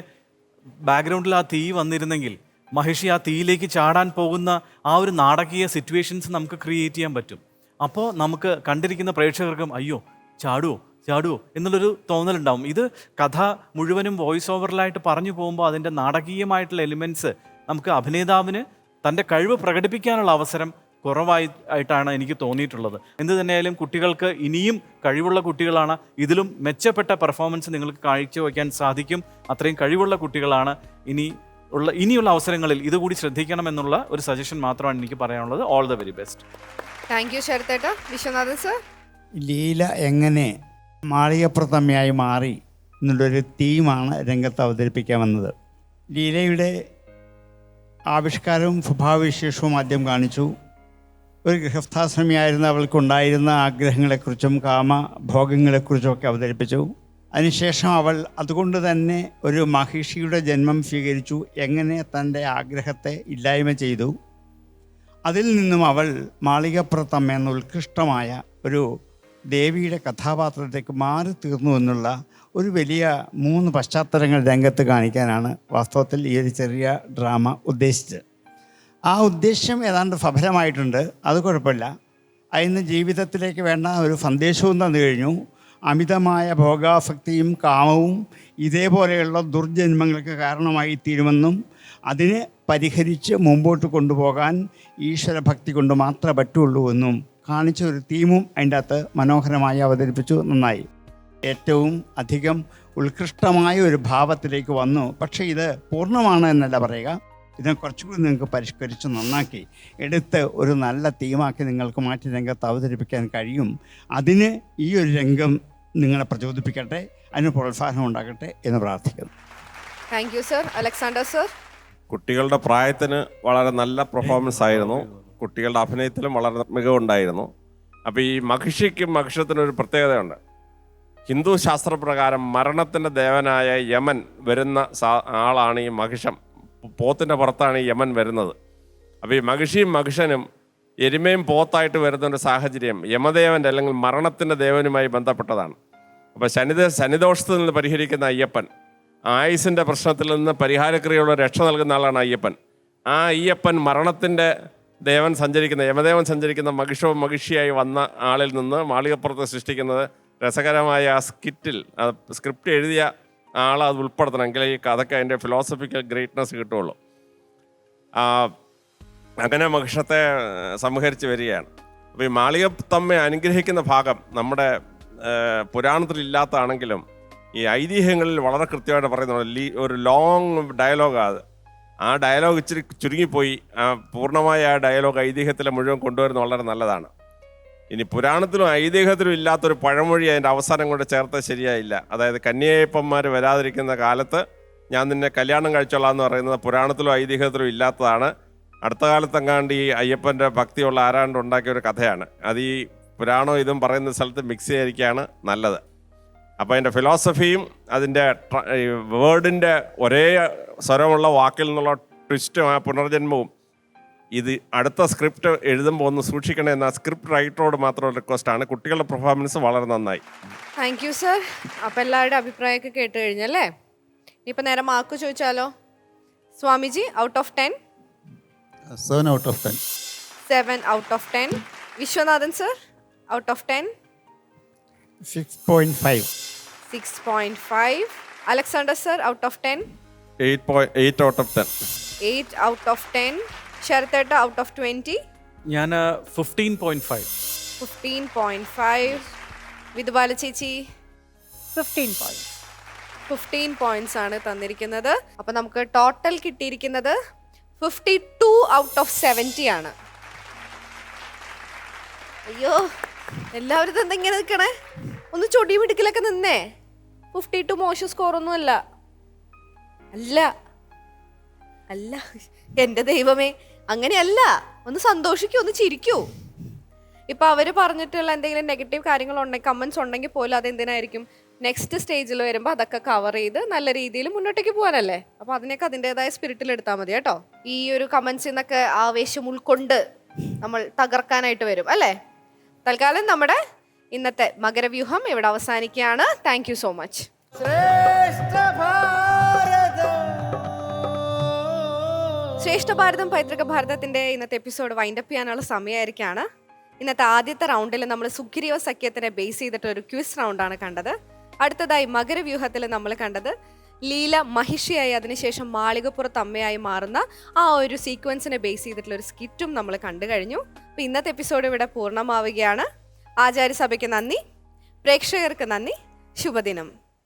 ബാക്ക്ഗ്രൗണ്ടിൽ ആ തീ വന്നിരുന്നെങ്കിൽ മഹിഷി ആ തീയിലേക്ക് ചാടാൻ പോകുന്ന ആ ഒരു നാടകീയ സിറ്റുവേഷൻസ് നമുക്ക് ക്രിയേറ്റ് ചെയ്യാൻ പറ്റും. അപ്പോൾ നമുക്ക് കണ്ടിരിക്കുന്ന പ്രേക്ഷകർക്കും അയ്യോ ചാടുവോ എന്നുള്ളൊരു തോന്നലുണ്ടാവും. ഇത് കഥ മുഴുവനും വോയിസ് ഓവറിലായിട്ട് പറഞ്ഞു പോകുമ്പോൾ അതിൻ്റെ നാടകീയമായിട്ടുള്ള എലിമെൻറ്റ്സ് നമുക്ക് അഭിനേതാവിന് തൻ്റെ കഴിവ് പ്രകടിപ്പിക്കാനുള്ള അവസരം കുറവായിട്ടാണ് എനിക്ക് തോന്നിയിട്ടുള്ളത്. എന്ത് തന്നെയായാലും കുട്ടികൾക്ക് ഇനിയും കഴിവുള്ള കുട്ടികളാണ്. ഇതിലും മെച്ചപ്പെട്ട പെർഫോമൻസ് നിങ്ങൾക്ക് കാഴ്ചവെക്കാൻ സാധിക്കും. അത്രയും കഴിവുള്ള കുട്ടികളാണ്. ഇനിയുള്ള അവസരങ്ങളിൽ ഇതുകൂടി ശ്രദ്ധിക്കണമെന്നുള്ള ഒരു സജഷൻ മാത്രമാണ് എനിക്ക് പറയാനുള്ളത്. All the very best. Thank you ശരത്തേട്ട. വിശ്വനാഥൻ സർ? ലീല എങ്ങനെ മാളികപ്പുറത്തമ്മയായി മാറി എന്നുള്ളൊരു തീമാണ് രംഗത്ത് അവതരിപ്പിക്കാൻ വന്നത്. ലീലയുടെ ആവിഷ്കാരവും സ്വഭാവവിശേഷവും ആദ്യം കാണിച്ചു. ഒരു ഗൃഹസ്ഥാശ്രമിയായിരുന്ന അവൾക്കുണ്ടായിരുന്ന ആഗ്രഹങ്ങളെക്കുറിച്ചും കാമഭോഗങ്ങളെക്കുറിച്ചുമൊക്കെ അവതരിപ്പിച്ചു. അതിനുശേഷം അവൾ അതുകൊണ്ട് തന്നെ ഒരു മഹിഷിയുടെ ജന്മം സ്വീകരിച്ചു. എങ്ങനെ തൻ്റെ ആഗ്രഹത്തെ ഇല്ലായ്മ ചെയ്തു. അതിൽ നിന്നും അവൾ മാളികപ്പുറത്തമ്മ എന്ന ഉത്കൃഷ്ടമായ ഒരു ദേവിയുടെ കഥാപാത്രത്തേക്ക് മാറി തീർന്നു എന്നുള്ള ഒരു വലിയ 3 പശ്ചാത്തലങ്ങൾ രംഗത്ത് കാണിക്കാനാണ് വാസ്തവത്തിൽ ഈ ഒരു ചെറിയ ഡ്രാമ ഉദ്ദേശിച്ചത്. ആ ഉദ്ദേശ്യം ഏതാണ്ട് സഫലമായിട്ടുണ്ട്. അത് കുഴപ്പമില്ല. അതിന് ജീവിതത്തിലേക്ക് വേണ്ട ഒരു സന്ദേശവും തന്നു കഴിഞ്ഞു. അമിതമായ ഭോഗാസക്തിയും കാമവും ഇതേപോലെയുള്ള ദുർജന്മങ്ങൾക്ക് കാരണമായി തീരുമെന്നും അതിനെ പരിഹരിച്ച് മുമ്പോട്ട് കൊണ്ടുപോകാൻ ഈശ്വരഭക്തി കൊണ്ട് മാത്രമേ പറ്റുള്ളൂ എന്നും കാണിച്ച ഒരു തീമും അതിൻ്റെ അകത്ത് മനോഹരമായി അവതരിപ്പിച്ചു. നന്നായി. ഏറ്റവും അധികം ഉത്കൃഷ്ടമായ ഒരു ഭാവത്തിലേക്ക് വന്നു. പക്ഷേ ഇത് പൂർണ്ണമാണ് എന്നല്ല പറയുക. ഇതിനെ കുറച്ചുകൂടി നിങ്ങൾക്ക് പരിഷ്കരിച്ച് നന്നാക്കി എടുത്ത് ഒരു നല്ല തീമാക്കി നിങ്ങൾക്ക് മാറ്റി രംഗത്ത് അവതരിപ്പിക്കാൻ കഴിയും. അതിന് ഈ ഒരു രംഗം നിങ്ങളെ പ്രചോദിപ്പിക്കട്ടെ, അതിന് പ്രോത്സാഹനം ഉണ്ടാകട്ടെ എന്ന് പ്രാർത്ഥിക്കുന്നു. Thank you sir. Alexander sir? കുട്ടികളുടെ പ്രായത്തിന് വളരെ നല്ല പെർഫോമൻസ് ആയിരുന്നു. കുട്ടികളുടെ അഭിനയത്തിലും വളരെ മികവുണ്ടായിരുന്നു. അപ്പോൾ ഈ മഹിഷിക്കും മഹിഷത്തിനൊരു പ്രത്യേകതയുണ്ട്. ഹിന്ദു ശാസ്ത്രപ്രകാരം മരണത്തിൻ്റെ ദേവനായ യമൻ വരുന്ന ആളാണ് ഈ മഹിഷം. പോത്തിൻ്റെ പുറത്താണ് ഈ യമൻ വരുന്നത്. അപ്പോൾ ഈ മഹിഷിയും മഹിഷനും എരുമയും പോത്തായിട്ട് വരുന്നൊരു സാഹചര്യം യമദേവൻ്റെ അല്ലെങ്കിൽ മരണത്തിൻ്റെ ദേവനുമായി ബന്ധപ്പെട്ടതാണ്. അപ്പോൾ ശനിദോഷത്തിൽ നിന്ന് പരിഹരിക്കുന്ന അയ്യപ്പൻ, ആയുസിൻ്റെ പ്രശ്നത്തിൽ നിന്ന് പരിഹാരക്രിയയുള്ള രക്ഷ നൽകുന്ന ആളാണ് അയ്യപ്പൻ. ആ അയ്യപ്പൻ മരണത്തിൻ്റെ ദേവൻ സഞ്ചരിക്കുന്ന യമദേവൻ സഞ്ചരിക്കുന്ന മഹിഷവും മഹിഷിയായി വന്ന ആളിൽ നിന്ന് മാളികപ്പുറത്ത് സൃഷ്ടിക്കുന്നത് രസകരമായ ആ സ്ക്രിപ്റ്റ് എഴുതിയ ആൾ അത് ഉൾപ്പെടുത്തണമെങ്കിൽ ഈ കഥയ്ക്ക് അതിൻ്റെ ഫിലോസഫിക്കൽ ഗ്രേറ്റ്നെസ് കിട്ടുള്ളൂ. അങ്ങനെ മഹിഷത്തെ സംഹരിച്ച് വരികയാണ്. അപ്പോൾ ഈ മാളികത്തമ്മയെ അനുഗ്രഹിക്കുന്ന ഭാഗം നമ്മുടെ പുരാണത്തിലില്ലാത്തതാണെങ്കിലും ഈ ഐതിഹ്യങ്ങളിൽ വളരെ കൃത്യമായിട്ട് പറയുന്നുണ്ട്. ഒരു ലോങ് ഡയലോഗാണ്. ആ ഡയലോഗ് ഇച്ചിരി ചുരുങ്ങിപ്പോയി. പൂർണ്ണമായ ആ ഡയലോഗ് ഐതിഹ്യത്തിലെ മുഴുവൻ കൊണ്ടുവരുന്നത് വളരെ നല്ലതാണ്. ഇനി പുരാണത്തിലും ഐതിഹ്യത്തിലും ഇല്ലാത്തൊരു പഴമൊഴി അതിൻ്റെ അവസാനം കൊണ്ട് ചേർത്തത് ശരിയായില്ല. അതായത് കന്യയപ്പന്മാർ വരാതിരിക്കുന്ന കാലത്ത് ഞാൻ നിന്നെ കല്യാണം കഴിച്ചോളാം എന്ന് പറയുന്നത് പുരാണത്തിലും ഐതിഹ്യത്തിലും ഇല്ലാത്തതാണ്. അടുത്ത കാലത്തെങ്ങാണ്ട് ഈ അയ്യപ്പൻ്റെ ഭക്തിയുള്ള ആരാണ്ട് ഉണ്ടാക്കിയ ഒരു കഥയാണ്. അത് ഈ പുരാണവും ഇതും പറയുന്ന സ്ഥലത്ത് മിക്സ് ചെയ്യാതിരിക്കുകയാണ് നല്ലത്. അപ്പോൾ അതിൻ്റെ ഫിലോസഫിയും അതിൻ്റെ വേർഡിൻ്റെ ഒരേ സ്വരമുള്ള വാക്കിൽ നിന്നുള്ള ട്വിസ്റ്റും ആ പുനർജന്മവും ഇത് അടുത്ത സ്ക്രിപ്റ്റ് എഴുതുമ്പോൾ ഒന്ന് സൂക്ഷിക്കണേ എന്ന സ്ക്രിപ്റ്റ് റൈറ്ററോട് മാത്രം റിക്വസ്റ്റാണ്. കുട്ടികളുടെ പെർഫോമൻസ് വളരെ നന്നായി. Thank you sir. അപ്പോൾ എല്ലാവരുടെ അഭിപ്രായമൊക്കെ കേട്ട് കഴിഞ്ഞല്ലേ? ഇനിയിപ്പോൾ നേരെ മാർക്ക് ചോദിച്ചാലോ? Swamiji, out of 10? 7 out of 10. 7 out of 10. Viswanathan sir, out of 10? 6.5. 6.5. Alexander sir, out of 10? 8 out of 10. 8 out of 10. Sharateta, out of 20? ഞാൻ 15.5. 15.5. വിധുബാല ചേച്ചി 15 points. 15 points ആണ് തന്നിരിക്കുന്നത്. അപ്പം നമുക്ക് ടോട്ടൽ കിട്ടിയിരിക്കുന്നത് 52 out of 70 ആണ്. അയ്യോ, എല്ലാവരും എന്താ ഇങ്ങനെ നിൽക്കണേ? ഒന്ന് ചൊടി മിടുക്കിലൊക്കെ നിന്നേ. 52 മോശം സ്കോറൊന്നും അല്ല. അല്ല അല്ല എൻ്റെ ദൈവമേ, അങ്ങനെയല്ല. ഒന്ന് സന്തോഷിക്കൂ, ഒന്ന് ചിരിക്കൂ. ഇപ്പം അവർ പറഞ്ഞിട്ടുള്ള എന്തെങ്കിലും നെഗറ്റീവ് കാര്യങ്ങളുണ്ടെങ്കിൽ, കമൻസ് ഉണ്ടെങ്കിൽ പോലും അതെന്തിനായിരിക്കും നെക്സ്റ്റ് സ്റ്റേജിൽ വരുമ്പോൾ അതൊക്കെ കവർ ചെയ്ത് നല്ല രീതിയിൽ മുന്നോട്ടേക്ക് പോകാനല്ലേ. അപ്പോൾ അതിനൊക്കെ അതിൻ്റെതായ സ്പിരിറ്റിൽ എടുത്താൽ മതി കേട്ടോ. ഈ ഒരു കമൻസിൽ നിന്നൊക്കെ ആവേശം ഉൾക്കൊണ്ട് നമ്മൾ തകർക്കാനായിട്ട് വരും അല്ലേ. തൽക്കാലം നമ്മുടെ ഇന്നത്തെ മകരവ്യൂഹം ഇവിടെ അവസാനിക്കുകയാണ്. Thank you so much. ശ്രേഷ്ഠ ഭാരതം പൈതൃക ഭാരതത്തിന്റെ ഇന്നത്തെ എപ്പിസോഡ് വൈൻഡപ്പ് ചെയ്യാനുള്ള സമയമായിരിക്കാണ്. ഇന്നത്തെ ആദ്യത്തെ റൗണ്ടിൽ നമ്മൾ സുഗ്രീവ സഖ്യത്തിനെ ബേസ് ചെയ്തിട്ട് ഒരു ക്വിസ് റൗണ്ടാണ് കണ്ടത്. അടുത്തതായി മകരവ്യൂഹത്തിൽ നമ്മൾ കണ്ടത് ലീല മഹിഷിയായി അതിനുശേഷം മാളികപ്പുറത്ത് അമ്മയായി മാറുന്ന ആ ഒരു സീക്വൻസിനെ ബേസ് ചെയ്തിട്ടുള്ള ഒരു സ്കിറ്റും നമ്മൾ കണ്ടു കഴിഞ്ഞു. അപ്പോൾ ഇന്നത്തെ എപ്പിസോഡ് ഇവിടെ പൂർണ്ണമാവുകയാണ്. ആചാര്യസഭയ്ക്ക് നന്ദി, പ്രേക്ഷകർക്ക് നന്ദി, ശുഭദിനം.